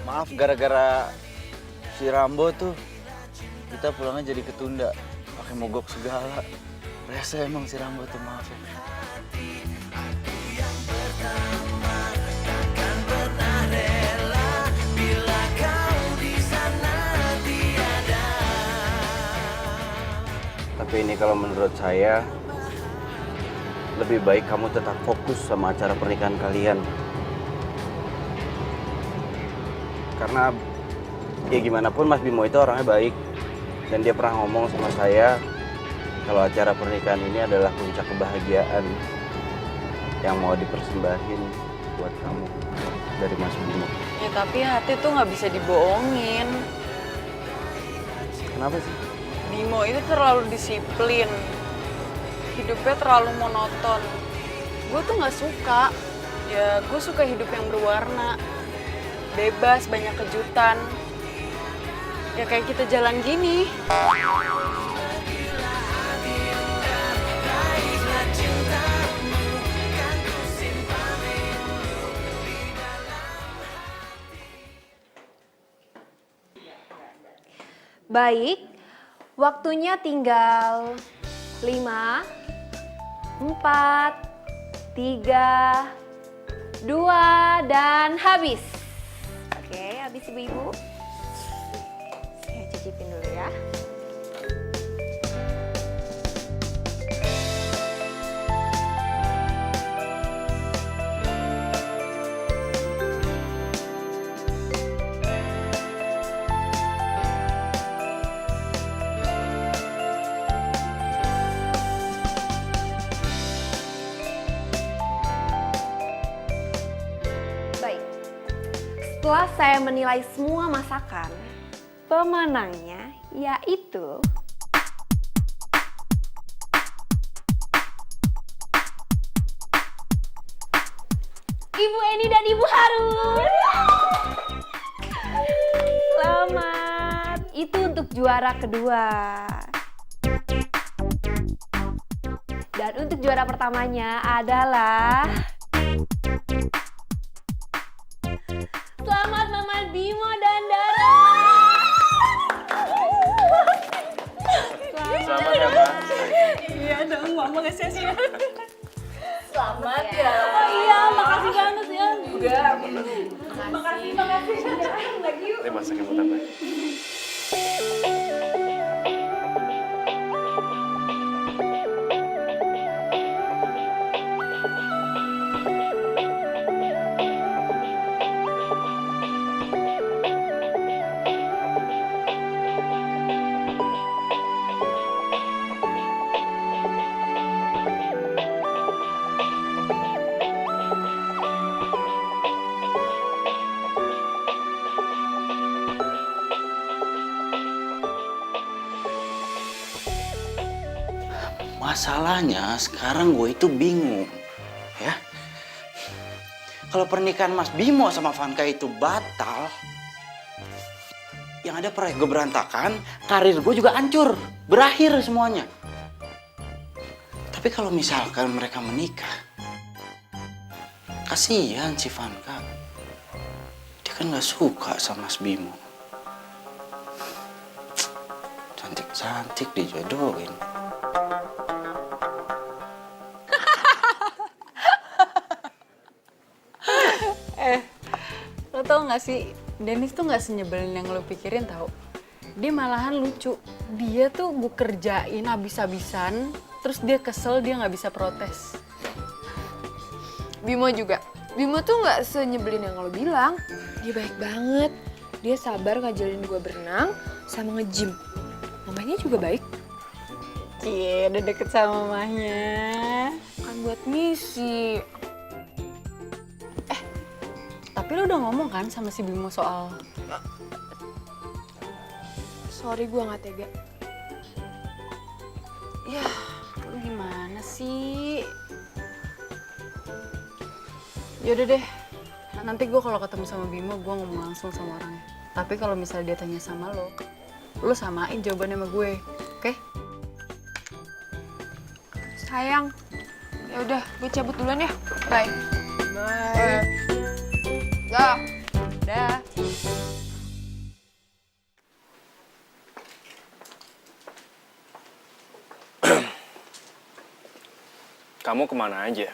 Maaf gara-gara si Rambo tuh kita pulangnya jadi ketunda, pakai mogok segala. Rese emang si Rambo tuh, maaf ya. Takkan pernah rela bila kau di sana tiada. Tapi ini kalau menurut saya lebih baik kamu tetap fokus sama acara pernikahan kalian. Karena ya gimana pun Mas Bimo itu orangnya baik, dan dia pernah ngomong sama saya kalau acara pernikahan ini adalah puncak kebahagiaan yang mau dipersembahin buat kamu dari Mas Bimo. Ya tapi hati tuh nggak bisa dibohongin. Kenapa sih? Bimo itu terlalu disiplin. Hidupnya terlalu monoton. Gue tuh nggak suka. Ya gue suka hidup yang berwarna. Bebas, banyak kejutan. Ya kayak kita jalan gini. Baik, waktunya tinggal 5, 4, 3, 2, dan habis. Oke, habis ibu-ibu. cicipin dulu ya. Baik, setelah saya menilai semua masakan, pemenangnya yaitu Ibu Eni dan Ibu Harun. Selamat. Itu untuk juara kedua. Dan untuk juara pertamanya adalah selamat Mama Bimo dan Dara. Selamat ya, Mbak. Iya dong, Mama nggak sia-sia. Selamat ya. Oh iya, makasih banget ya. Juga. Makasih. Lagi yuk. Ini masakin buat apa? Masalahnya sekarang gue itu bingung, ya. Kalau pernikahan Mas Bimo sama Vanka itu batal, yang ada proyek gue berantakan, karir gue juga hancur, berakhir semuanya. Tapi kalau misalkan mereka menikah, kasihan si Vanka. Dia kan gak suka sama Mas Bimo. Cantik-cantik dijodohin. Lo tau gak sih, Dennis tuh gak senyebelin yang lo pikirin tau. Dia malahan lucu. Dia tuh gue kerjain habis-habisan, terus dia kesel, dia gak bisa protes. Bimo juga. Bimo tuh nggak senyebelin yang lo bilang. Dia baik banget. Dia sabar ngajarin gue berenang sama nge-gym. Mamanya juga baik. Cie, udah deket sama mamahnya. Kan buat misi. Tapi lo udah ngomong kan sama si Bimo soal... Sorry, gue nggak tega. Ya, lo gimana sih? Yaudah deh, nanti gue kalau ketemu sama Bimo, gue ngomong langsung sama orangnya. Tapi kalau misalnya dia tanya sama lo samain jawabannya sama gue, oke? Sayang. Ya udah, gue cabut duluan ya. Bye. Bye. Dah. Dah. Kamu kemana aja?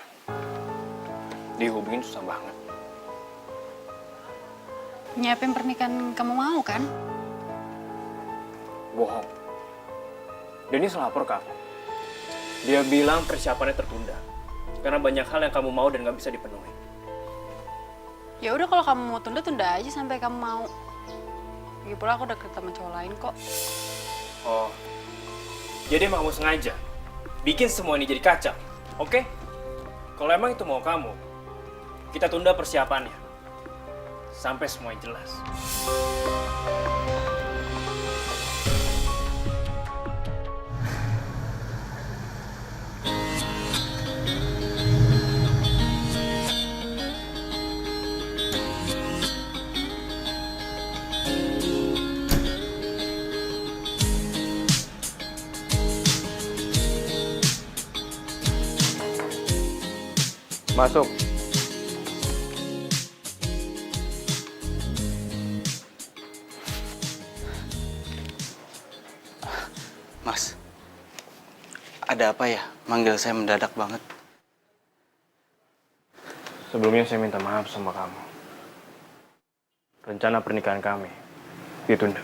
Dihubungin susah banget. Nyiapin pernikahan kamu mau kan? Bohong. Dennis lapor ke aku. Dia bilang persiapannya tertunda. Karena banyak hal yang kamu mau dan gak bisa dipenuhi. Ya udah kalau kamu mau tunda aja sampai kamu mau. Lagi pula aku udah deket sama cowok lain kok. Oh, jadi emang kamu sengaja bikin semua ini jadi kacau, oke? Kalau emang itu mau kamu, kita tunda persiapannya. Sampai semuanya jelas. Masuk. Mas, ada apa ya? Manggil saya mendadak banget. Sebelumnya saya minta maaf sama kamu. Rencana pernikahan kami ditunda.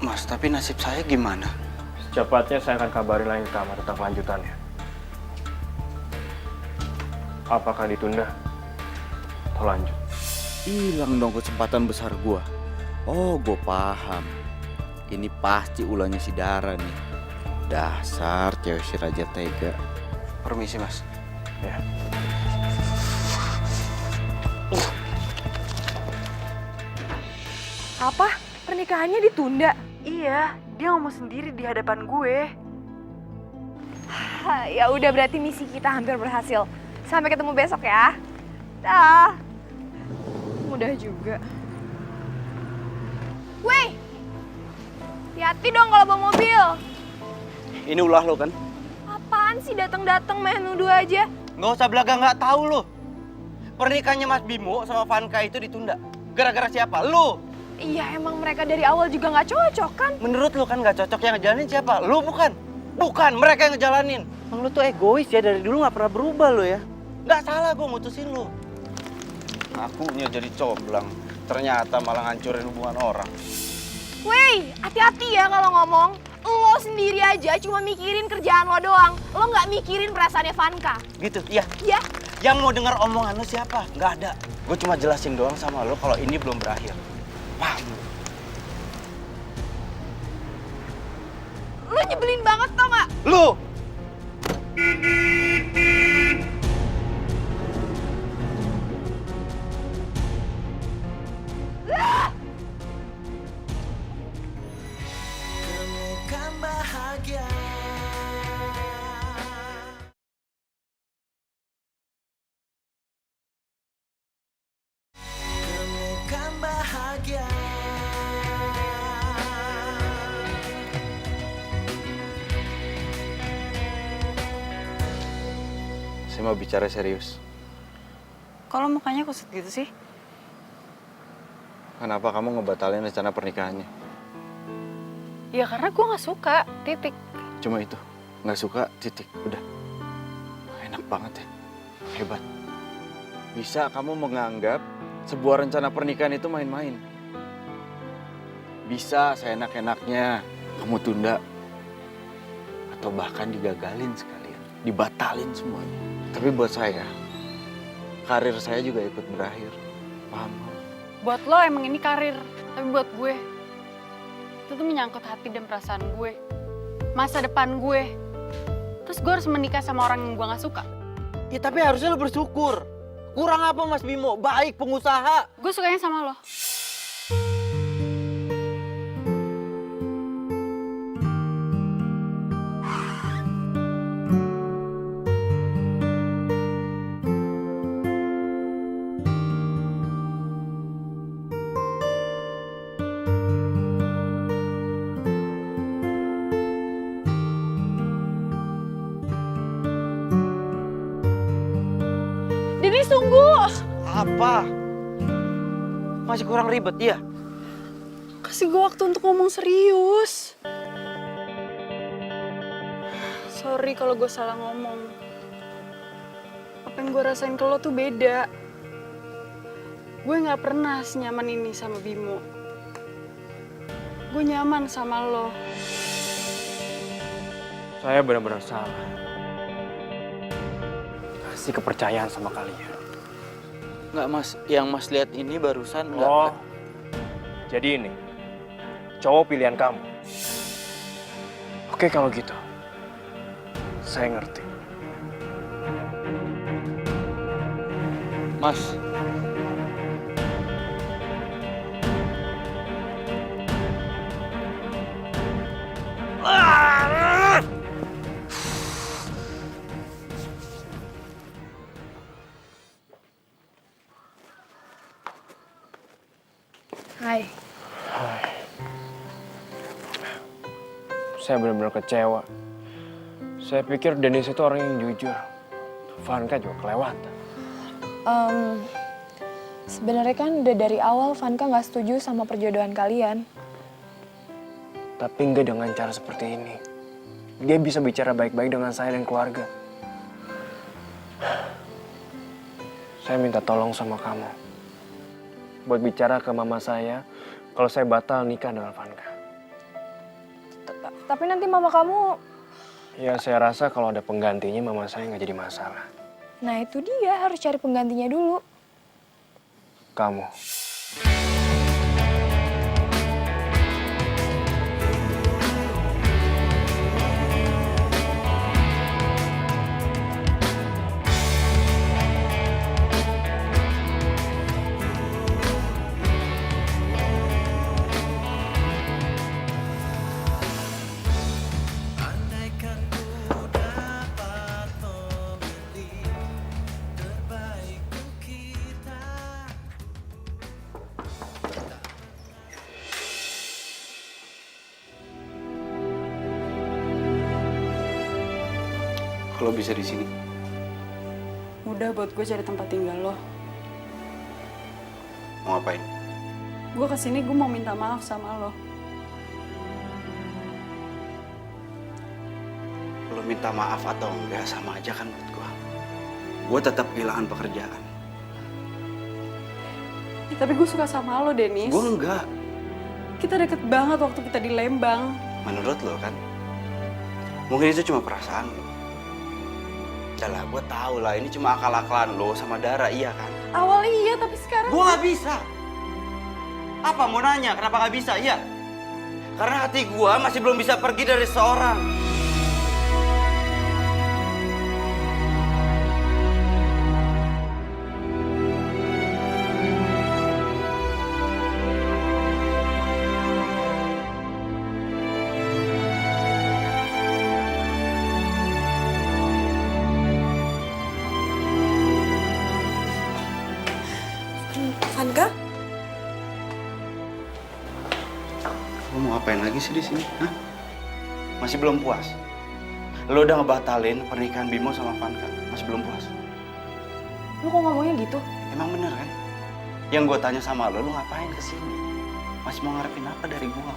Mas, tapi nasib saya gimana? Secepatnya saya akan kabarin lagi ke kamu tentang kelanjutannya. Apakah ditunda atau lanjut? Hilang dong kesempatan besar gua. Oh, gue paham. Ini pasti ulahnya si Dara nih. Dasar cewek si Raja Tega. Permisi, Mas. Ya. Apa? Pernikahannya ditunda? Iya, dia ngomong sendiri di hadapan gue. Ya udah, berarti misi kita hampir berhasil. Sampai ketemu besok ya. Dah. Mudah juga. Wey, hati-hati dong kalau bawa mobil. Ini ulah lo kan? Apaan sih datang-datang main nuduh aja? Nggak usah belaga nggak tahu lo. Pernikahannya Mas Bimo sama Vanka itu ditunda. Gara-gara siapa? Lo. Iya, emang mereka dari awal juga nggak cocok kan? Menurut lo kan nggak cocok, yang ngejalanin siapa? Lo bukan? Bukan, mereka yang ngejalanin. Emang lo tuh egois ya, dari dulu nggak pernah berubah lo ya. Nggak salah gue mutusin lo. Akunya jadi comblang, ternyata malah ngancurin hubungan orang. Wey, hati-hati ya kalau ngomong. Lo sendiri aja cuma mikirin kerjaan lo doang. Lo nggak mikirin perasaannya Vanka. Gitu, iya. Ya? Yang mau dengar omongan lo siapa? Nggak ada. Gue cuma jelasin doang sama lo kalau ini belum berakhir. Paham? Lo nyebelin banget tau nggak? Lo! Temukan bahagia. Temukan bahagia. Saya mau bicara serius. Kalau mukanya kusut gitu sih? Kenapa kamu ngebatalin rencana pernikahannya? Ya karena gue gak suka, titik. Cuma itu, nggak suka, titik, udah. Enak banget ya, hebat. Bisa kamu menganggap sebuah rencana pernikahan itu main-main. Bisa seenak-enaknya kamu tunda. Atau bahkan digagalin sekalian, dibatalin semuanya. Tapi buat saya, karir saya juga ikut berakhir, paham? Buat lo emang ini karir, tapi buat gue, itu tuh menyangkut hati dan perasaan gue. Masa depan gue. Terus gue harus menikah sama orang yang gue gak suka. Ya tapi harusnya lo bersyukur. Kurang apa Mas Bimo? Baik, pengusaha. Gue sukanya sama lo. Denis, tunggu. Apa? Masih kurang ribet ya? Kasih gue waktu untuk ngomong serius. Sorry kalau gue salah ngomong. Apa yang gue rasain ke lo tuh beda. Gue gak pernah senyaman ini sama Bimo. Gue nyaman sama lo. Saya benar-benar salah. Kasih kepercayaan sama kalian. Nggak Mas, yang Mas lihat ini barusan nggak. Oh, jadi ini cowok pilihan kamu. Oke kalau gitu, saya ngerti. Mas, Hai. Saya benar-benar kecewa. Saya pikir Dennis itu orang yang jujur. Vanka juga kelewatan. Sebenarnya kan udah dari awal Vanka nggak setuju sama perjodohan kalian. Tapi enggak dengan cara seperti ini. Dia bisa bicara baik-baik dengan saya dan keluarga. Saya minta tolong sama kamu. Buat bicara ke mama saya kalau saya batal nikah dengan Vanka. Tapi nanti mama kamu... Ya saya rasa kalau ada penggantinya mama saya nggak jadi masalah. Nah itu dia, harus cari penggantinya dulu. Kamu. Kalau bisa di sini. Mudah buat gue cari tempat tinggal lo. Mau ngapain? Gue kesini gue mau minta maaf sama lo. Lo minta maaf atau enggak sama aja kan buat gua. Gua tetap kehilangan pekerjaan. Ya, tapi gue suka sama lo, Denis. Gua enggak. Kita deket banget waktu kita di Lembang. Menurut lo kan? Mungkin itu cuma perasaan lo. Udah lah, gua tahu lah ini cuma akal-akalan lo sama Dara, iya kan? Awalnya iya, tapi sekarang... Gua nggak bisa. Apa mau nanya? Kenapa nggak bisa? Iya. Karena hati gua masih belum bisa pergi dari seorang. Vanka? Lo mau ngapain lagi sih di sini? Hah? Masih belum puas? Lo udah ngebatalin pernikahan Bimo sama Vanka. Masih belum puas? Lu kok ngomongnya gitu? Emang bener kan? Yang gue tanya sama lo ngapain kesini? Masih mau ngarepin apa dari gue?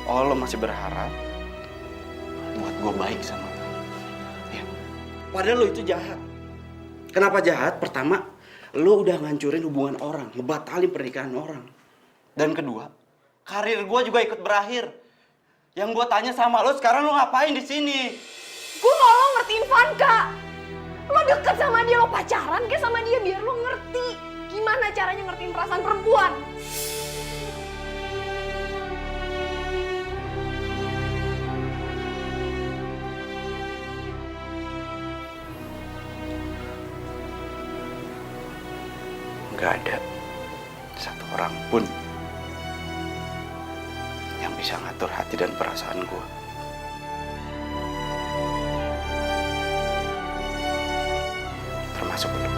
Oh, lo masih berharap buat gue baik sama lo? Ya. Padahal lo itu jahat. Kenapa jahat? Pertama, lo udah ngancurin hubungan orang, ngebatalin pernikahan orang. Dan kedua, karir gue juga ikut berakhir. Yang gue tanya sama lo, sekarang lo ngapain di sini? Gue mau lo ngertiin Vanka. Lo deket sama dia, lo pacaran kayak sama dia biar lo ngerti gimana caranya ngertiin perasaan perempuan. Gak ada satu orang pun yang bisa ngatur hati dan perasaan gue. Termasuk lo.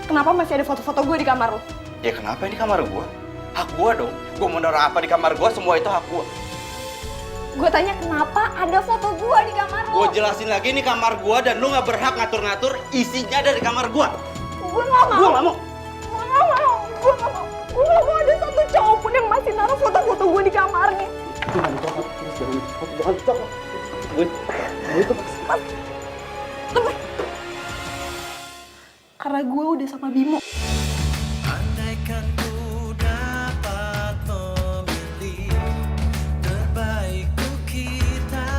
Kenapa masih ada foto-foto gue di kamar lo? Ya kenapa ini kamar gue? Hak gue dong. Gue mau naruh apa di kamar gue, semua itu hak gue. Gue tanya kenapa ada foto gue di kamar lo? Gue jelasin lagi ini kamar gue dan lu gak berhak ngatur-ngatur isinya dari kamar gue. Gue gak mau. Gue gak mau. Gue gak mau. Gue gak mau. Gue gak mau ada satu cowok pun yang masih naruh foto-foto gue di kamarnya. Jangan dicopot. Jangan dicopot. Karena gue udah sama Bimo. Andaikan ku dapat memilih terbaik untuk kita,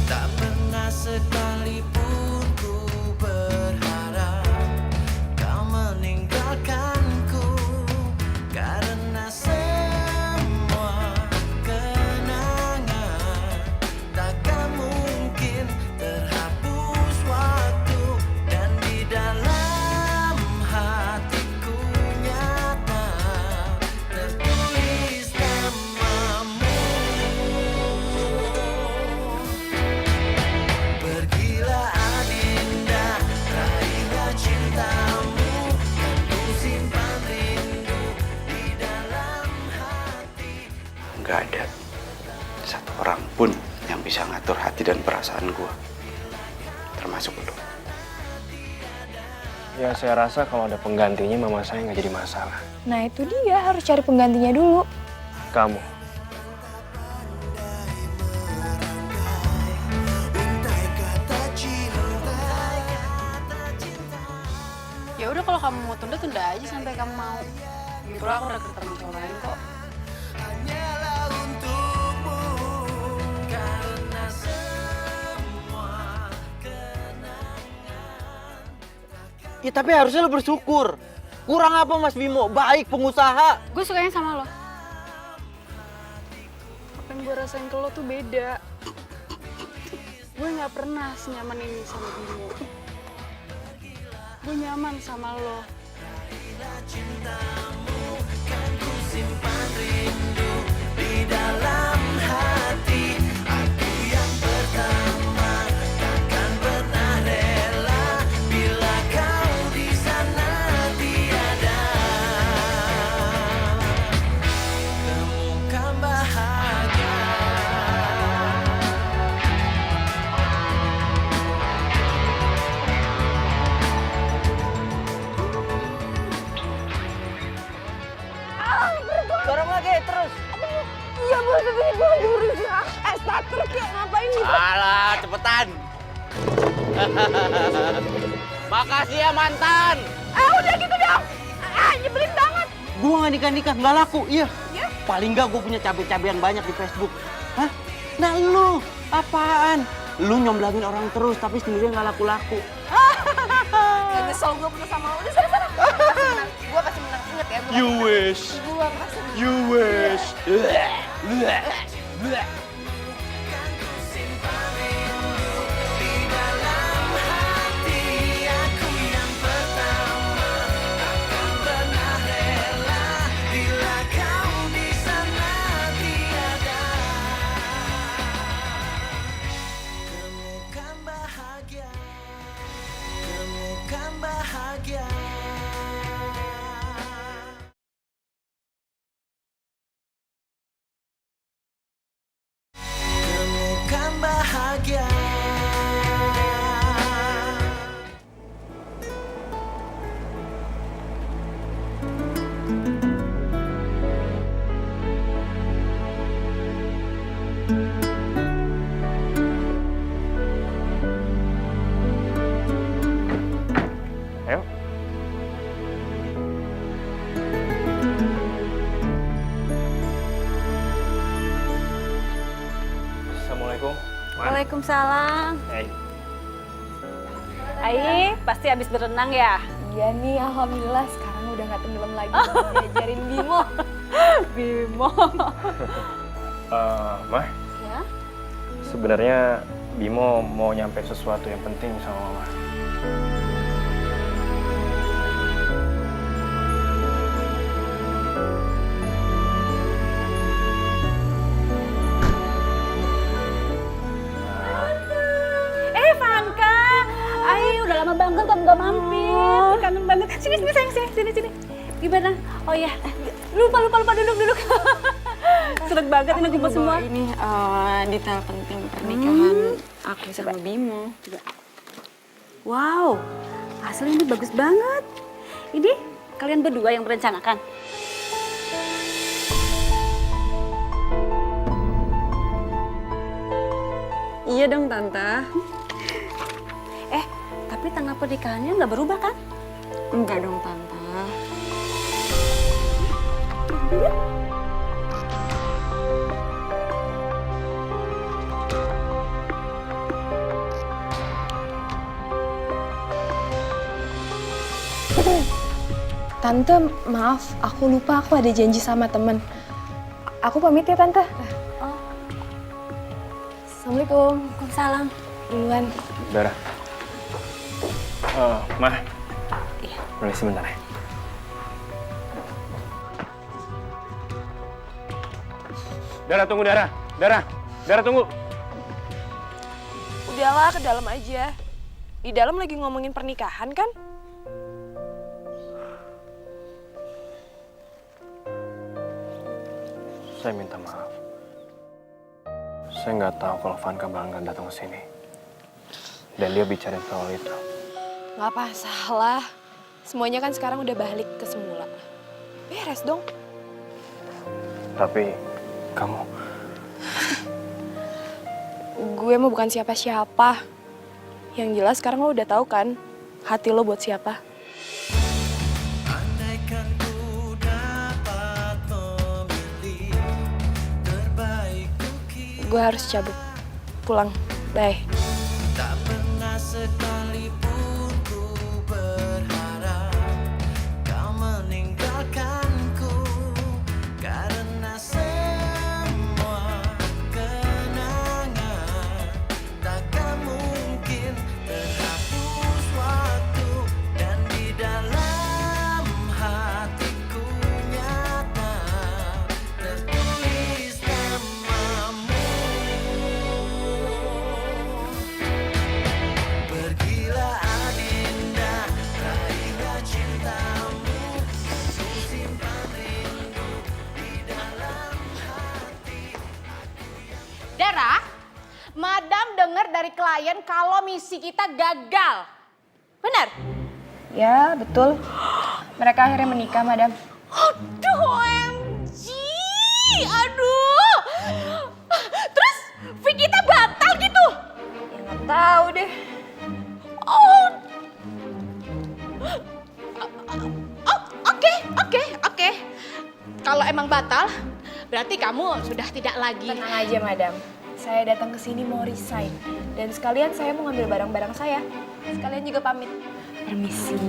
tak pernah sekalipun ku berharap kau meninggalkanku, karena semua kenangan takkan mungkin terhapus waktu, dan di dalam hatiku nyata tertulis namamu. Pergilah Adinda, raihlah cintamu, kan ku simpan rindu di dalam hati. Gak ada satu orang pun yang bisa ngatur hati dan perasaan gue. Termasuk lo. Ya saya rasa kalau ada penggantinya mama saya nggak jadi masalah. Nah itu dia, harus cari penggantinya dulu. Kamu. Ya udah kalau kamu mau tunda, tunda aja sampai kamu mau. Gitu aku udah ketemu cowok lain kok. Ya tapi harusnya lo bersyukur. Kurang apa Mas Bimo? Baik pengusaha. Gue sukanya sama lo. Apa yang gue rasain ke lo tuh beda. Gue nggak pernah senyaman ini sama Bimo. Gue nyaman sama lo. Dorong lagi terus. Iya bos, tapi gue lagi berusaha. Starter kayak ngapain nih? Alah, cepetan. Makasih ya mantan. Udah gitu dong. Nyebelin banget. Gua nggak nikah-nikah, nggak laku. Iya. Paling nggak gue punya cabe-cabean banyak di Facebook. Hah? Nah lu, apaan? Lu nyomblangin orang terus, tapi sendiri nggak laku-laku. Nyesel gue putus sama lo. Udah sana. Gue pasti menang. Ingat ya. You wish. Gue pasti menang. You wish. Ayo. Assalamualaikum. Waalaikumsalam. Hey. Ai, pasti habis berenang ya? Iya nih, alhamdulillah sekarang udah nggak tenggelam lagi. Diajarin Bimo. Bimo. Mah, Ya? sebenarnya Bimo mau nyampe sesuatu yang penting sama Mama. Vanka. Ai, udah lama banget kamu gak mampir. Kangen banget. Sini sayang, sini. Gimana? Oh ya, lupa duduk. Seneng banget ini kumpul semua. Ini detail penting pernikahan aku sama Bimo. Coba. Wow, hasilnya ini bagus banget. Ini kalian berdua yang merencanakan? Iya dong Tante. Tapi tanggal pernikahannya nggak berubah kan? Enggak dong Tante. Tante, maaf, aku lupa aku ada janji sama temen. Aku pamit ya Tante. Assalamualaikum. Waalaikumsalam. Duluan. Dara. Mah. Iya. Permisi sebentar ya. Dara, tunggu Dara. Dara tunggu. Udahlah, ke dalam aja. Di dalam lagi ngomongin pernikahan kan? Saya minta maaf. Saya nggak tahu kalau Vanka bakalan datang ke sini. Dan dia bicarain soal itu. Gak apa salah. semuanya kan sekarang udah balik ke semula. Beres dong. Tapi kamu... Gue mah bukan siapa-siapa. Yang jelas sekarang lo udah tahu kan hati lo buat siapa. Andaikan ku dapat memilih terbaik Gue harus cabut. Pulang. Bye. tak pernah sekalipun ku berharap kau meninggalkanku karena semua kenangan takkan mungkin terhapus waktu dan di dalam hatiku nyata tertulis namamu. Pergilah Adinda, raihlah cintamu, ku simpan rindu di dalam hati. Dara, Madam dengar dari klien kalau misi kita gagal. Benar? Ya, betul. Mereka akhirnya menikah, Madam. Aduh, OMG! Aduh! Terus, fee kita batal gitu? Ya nggak tahu deh. Oh, oke. Kalau emang batal, berarti kamu sudah tidak lagi. Tenang aja, Madam. Saya datang ke sini mau resign. Dan sekalian saya mau ngambil barang-barang saya. Sekalian juga pamit. Permisi.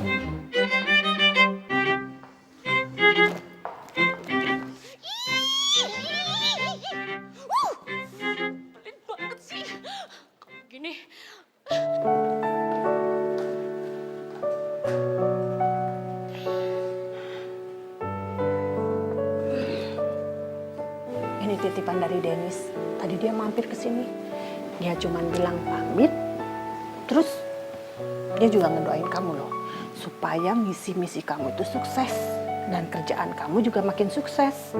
Pelit banget sih. Gini. Ini titipan dari Dennis. Tadi dia mampir ke sini. Dia cuman bilang pamit. Terus dia juga ngedoain kamu loh. Supaya misi-misi kamu itu sukses. Dan kerjaan kamu juga makin sukses.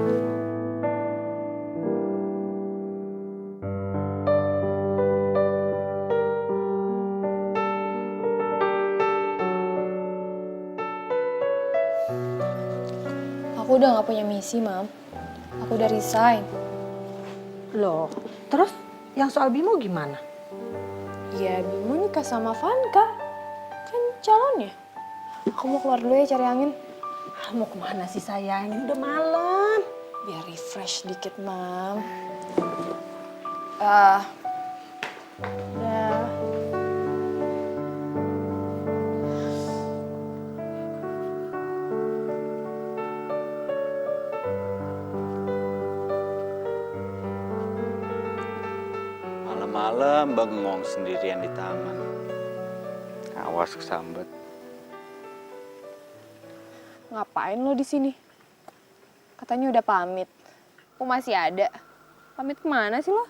Aku udah nggak punya misi, Mam. Aku udah resign. Loh, terus yang soal Bimo gimana? Ya, Bimo nikah sama Vanka. Kan calonnya. Aku mau keluar dulu ya cari angin. Mau kemana sih sayang? Ini udah malam. Biar refresh dikit, Mam. Udah. Malam-malam bengong sendirian di taman. Awas kesambet. Ngapain lo di sini? Katanya udah pamit. Kok masih ada? Pamit kemana sih lo?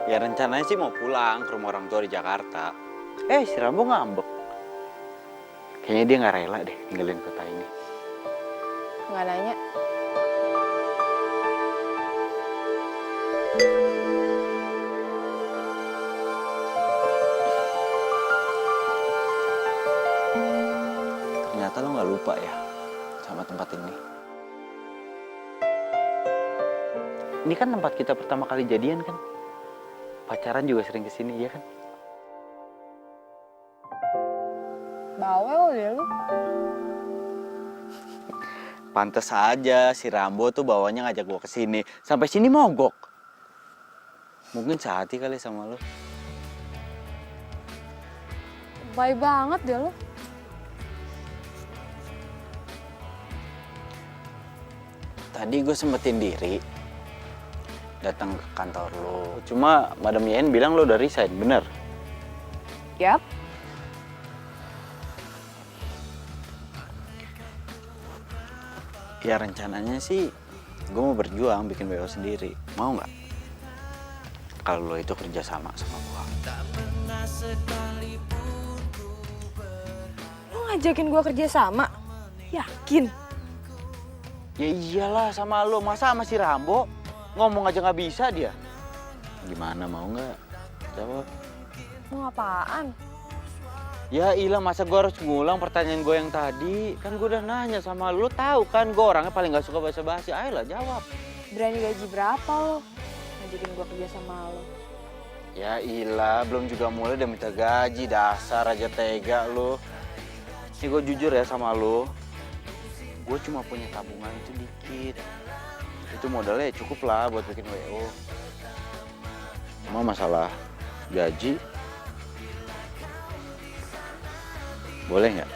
Ya rencananya sih mau pulang ke rumah orang tua di Jakarta. Si Rambo ngambek. Kayaknya dia nggak rela deh ninggalin kota ini. Nggak nanya. Ternyata lo nggak lupa ya sama tempat ini. Ini kan tempat kita pertama kali jadian kan? Pacaran juga sering kesini, ya kan? Bawel deh lu. Pantes aja si Rambo tuh bawanya ngajak gua kesini. Sampai sini mogok. Mungkin sehati kali sama lo. Baik banget deh lu. Tadi gue sempetin diri datang ke kantor lo. Cuma Madam Yen bilang lo udah resign, bener? Yap. Ya rencananya sih gue mau berjuang bikin BO sendiri. Mau nggak? Kalau lo itu kerja sama gue. Lo ngajakin gua kerja sama? Yakin? Ya iyalah sama lo, masa sama si Rambo? Ngomong aja nggak bisa dia. Gimana, mau nggak? Jawab. Mau apaan? Ya ilah, masa gue harus ngulang pertanyaan gue yang tadi? Kan gue udah nanya sama lu, tahu kan gue orangnya paling gak suka basa-basi. Ayolah jawab. Berani gaji berapa lo? Ngajakin gue kerja sama lo. Ya ilah, belum juga mulai udah minta gaji. Dasar aja tega lu. Ini gue jujur ya sama lu. Gue cuma punya tabungan itu dikit. Itu modalnya cukup lah buat bikin WO. Cuma masalah gaji, boleh nggak?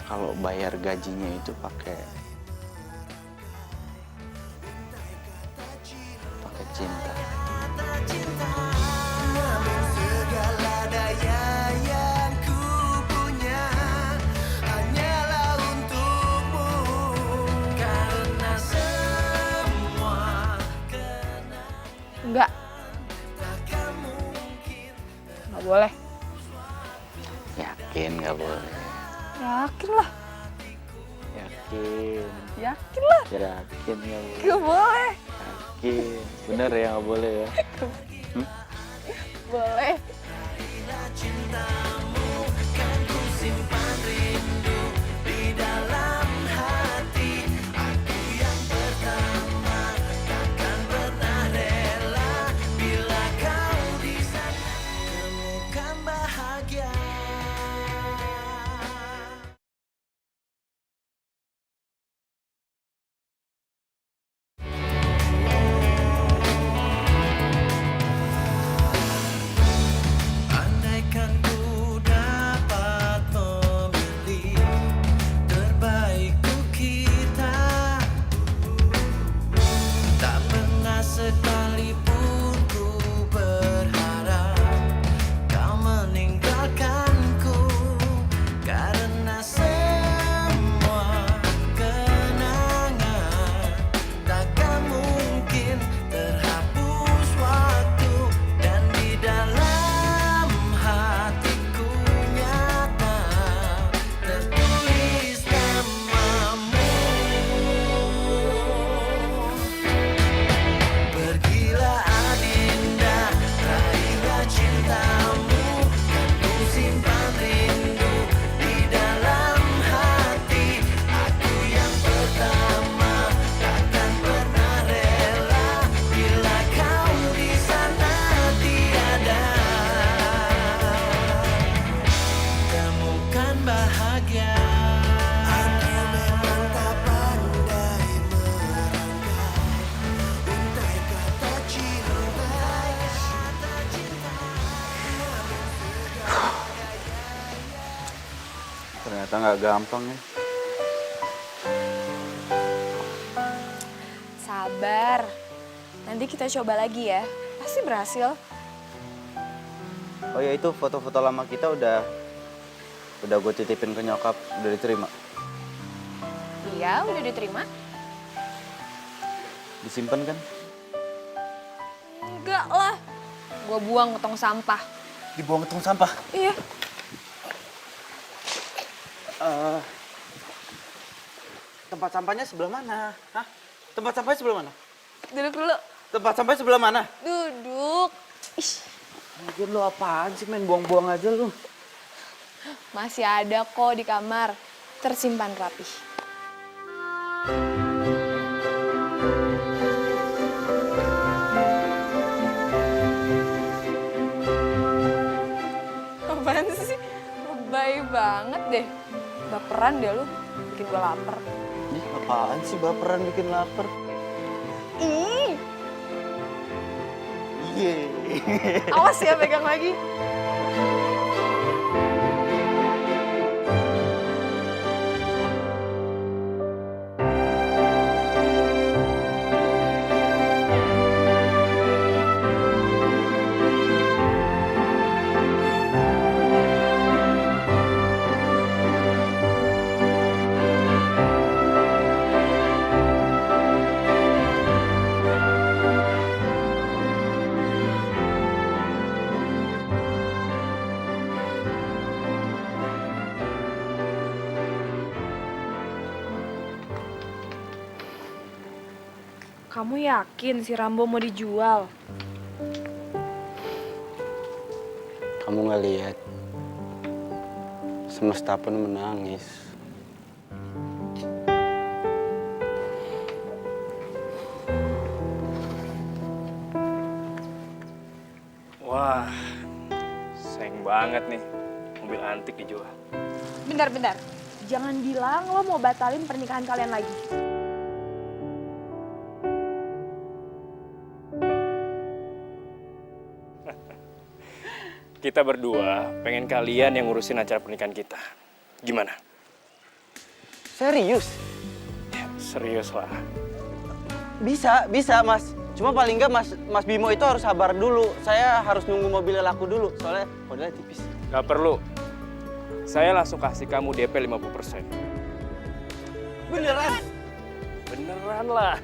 Kalau bayar gajinya itu pakai cinta. Namun segala daya yang ku punya hanyalah untukmu, karena semua Enggak. Nggak boleh. Yakin nggak boleh? Yakin lah. Yakin. Yakin lah. Yakin nggak boleh? Nggak boleh. Yakin. Bener ya nggak boleh ya? Boleh. cintamu kan ku simpan rindu di dalam hati. Aku yang pertama takkan pernah rela bila kau di sana temukan bahagia. Andaikan ku dapat memilih terbaik untuk kita, tak pernah sekalipun ku berharap kau meninggalkanku, karena semua kenangan takkan mungkin terhapus waktu, dan di dalam hatiku nyata tertulis namamu. Pergilah Adinda, raihlah cintamu, kan ku simpan rindu di dalam hati. Aku yang pertama takkan pernah rela bila kau di sana tiada temukan bahagia. Aku memang tak pandai merangkai untai kata cinta. Ternyata nggak gampang ya. Sabar. Nanti kita coba lagi ya. Pasti berhasil. Oh ya, itu foto-foto lama kita udah gue titipin ke nyokap, udah diterima. Iya, udah diterima. Disimpan kan? Enggak lah. Gua buang ke tong sampah. Dibuang ke tong sampah. Iya. Tempat sampahnya sebelah mana? Hah? Tempat sampahnya sebelah mana? Duduk dulu. Tempat sampahnya sebelah mana? Duduk. Ih, Anjir, lu apaan sih main buang-buang aja lu? masih ada kok di kamar. Tersimpan rapi. Apaan sih? Lebay banget deh. Baperan deh lu. Bikin gua lapar. Ih, apaan sih baperan bikin lapar? Ih, Iya. awas ya pegang lagi. Kamu yakin si Rambo mau dijual? Kamu nggak lihat? Semesta pun menangis. Wah, sayang banget nih. Mobil antik dijual. Bentar. Jangan bilang lo mau batalin pernikahan kalian lagi. Kita berdua pengen kalian yang ngurusin acara pernikahan kita. Gimana? Serius? Ya, serius lah. Bisa Mas. Cuma paling nggak Mas Bimo itu harus sabar dulu. Saya harus nunggu mobilnya laku dulu, soalnya modalnya tipis. Gak perlu. Saya langsung kasih kamu DP 50%. Beneran? Beneran lah.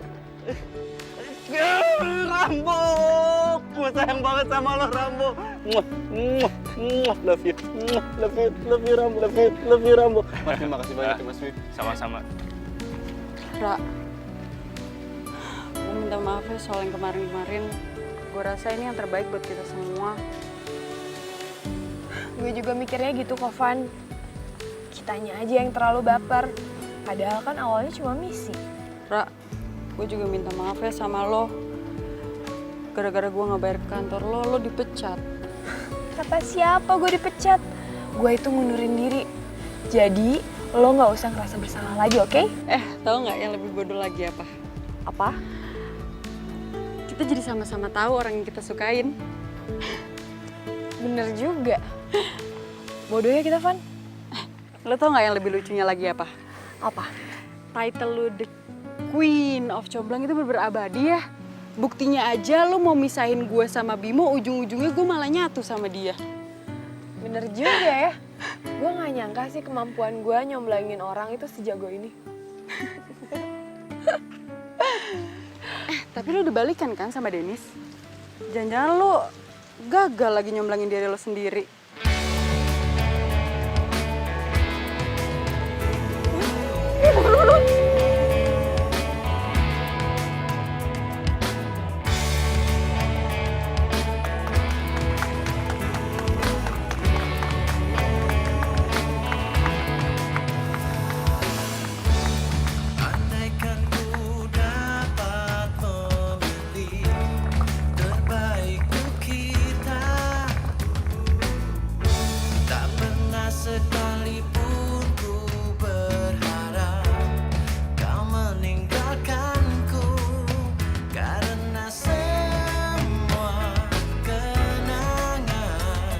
Rambo! Gue sayang banget sama lo, Rambo. Love you. Love you, Rambo. Love you, Rambo. Mas, terima kasih banyak ya, Mas. Sama-sama. Ra, gue minta maaf ya soal yang kemarin-kemarin. Gue rasa ini yang terbaik buat kita semua. Gue juga mikirnya gitu kok, Van. Kitanya aja yang terlalu baper. Padahal kan awalnya cuma misi. Ra, gue juga minta maaf ya sama lo. Gara-gara gue nggak bayar ke kantor lo dipecat. Kata siapa gue dipecat? Gue itu ngundurin diri. Jadi, lo nggak usah ngerasa bersalah lagi, oke? Tahu nggak yang lebih bodoh lagi apa? Apa? Kita jadi sama-sama tahu orang yang kita sukain. Bener juga. Bodohnya kita, Van. Lo tau nggak yang lebih lucunya lagi apa? Apa? Title lu The Queen of Comblang itu bener-bener abadi ya. Buktinya aja lo mau misahin gue sama Bimo, ujung-ujungnya gue malah nyatu sama dia. Bener juga ya. Gue gak nyangka sih kemampuan gue nyomblangin orang itu sejago ini. Tapi lo udah balikan kan sama Dennis? Jangan-jangan lo gagal lagi nyomblangin diri lo sendiri. Andaikan ku dapat memilih terbaik untuk kita, tak pernah sekalipun ku berharap kau meninggalkanku, karena semua kenangan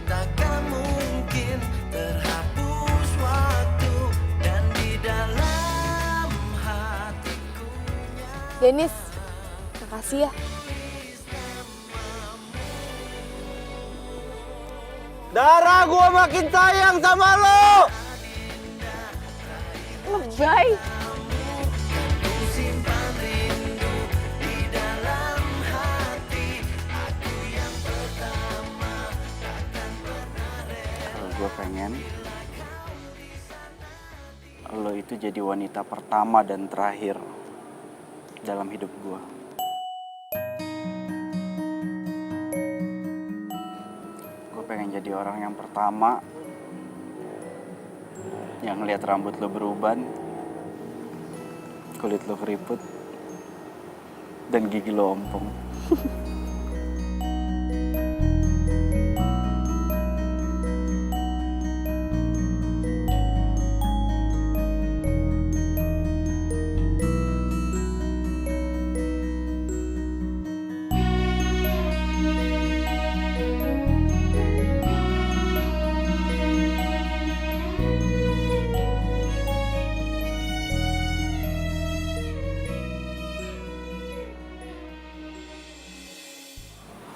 takkan mungkin terhapus waktu, dan di dalam hatiku. Dennis, makasih ya. Dara, gue makin sayang sama lo. Lebay. Simpan rindu di dalam hati, aku yang pertama takkan pernah rela. Gue pengen lo itu jadi wanita pertama dan terakhir dalam hidup gue. Gue pengen jadi orang yang pertama yang ngeliat rambut lo beruban, kulit lo keriput, dan gigi lo ompong.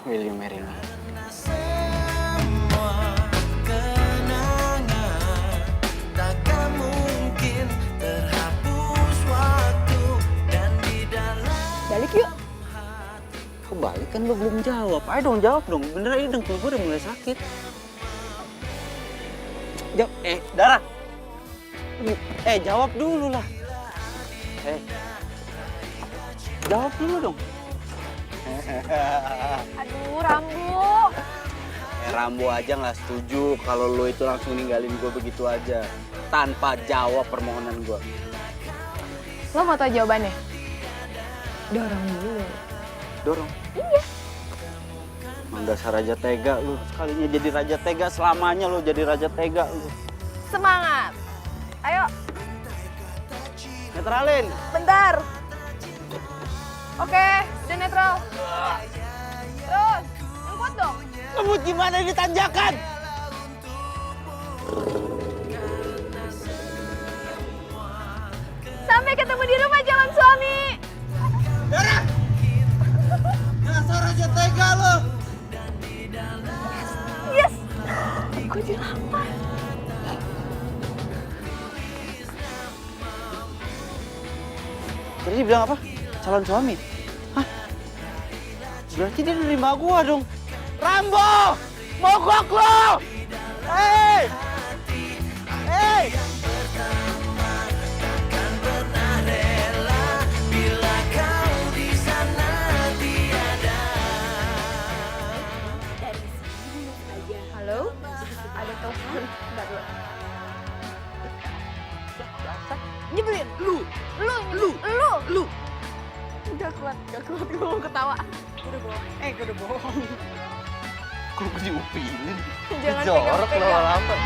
Will you marry me? Semua kenangan takkan mungkin terhapus waktu, dan di dalam. Balik yuk. Kebalik kan lo belum jawab. Ayo dong jawab dong. Bener ini dengkul gue udah mulai sakit. Jawab. Dara. Jawab dulu lah. Jawab dulu dong. Aduh, Rambo. Rambo aja nggak setuju kalau lo itu langsung ninggalin gue begitu aja. Tanpa jawab permohonan gue. Lo mau tau jawabannya? Dorong dulu. Dorong? Iya. Emang dasar raja tega lu. Sekalinya jadi raja tega, selamanya lo jadi raja tega lu. Semangat. Ayo, Netralin. bentar. Oke, udah netral. Terus, yang kuat dong. Ngebut gimana di tanjakan? Sampai ketemu di rumah calon suami. Darah! Dasar raja tega lo. Yes. Gue dilapar. Tadi dia bilang apa? Calon suami? Hah? Berarti dia nerima gua dong. Rambo! Mogok lo! Hei! Hei! Halo? Ada telepon. Bentar dulu. Nyebelin. Lu. Gak kuat gue mau ketawa. Gue udah bohong. Kok gue diupilin? Jangan Jorok pegang-pegang. lama-lama.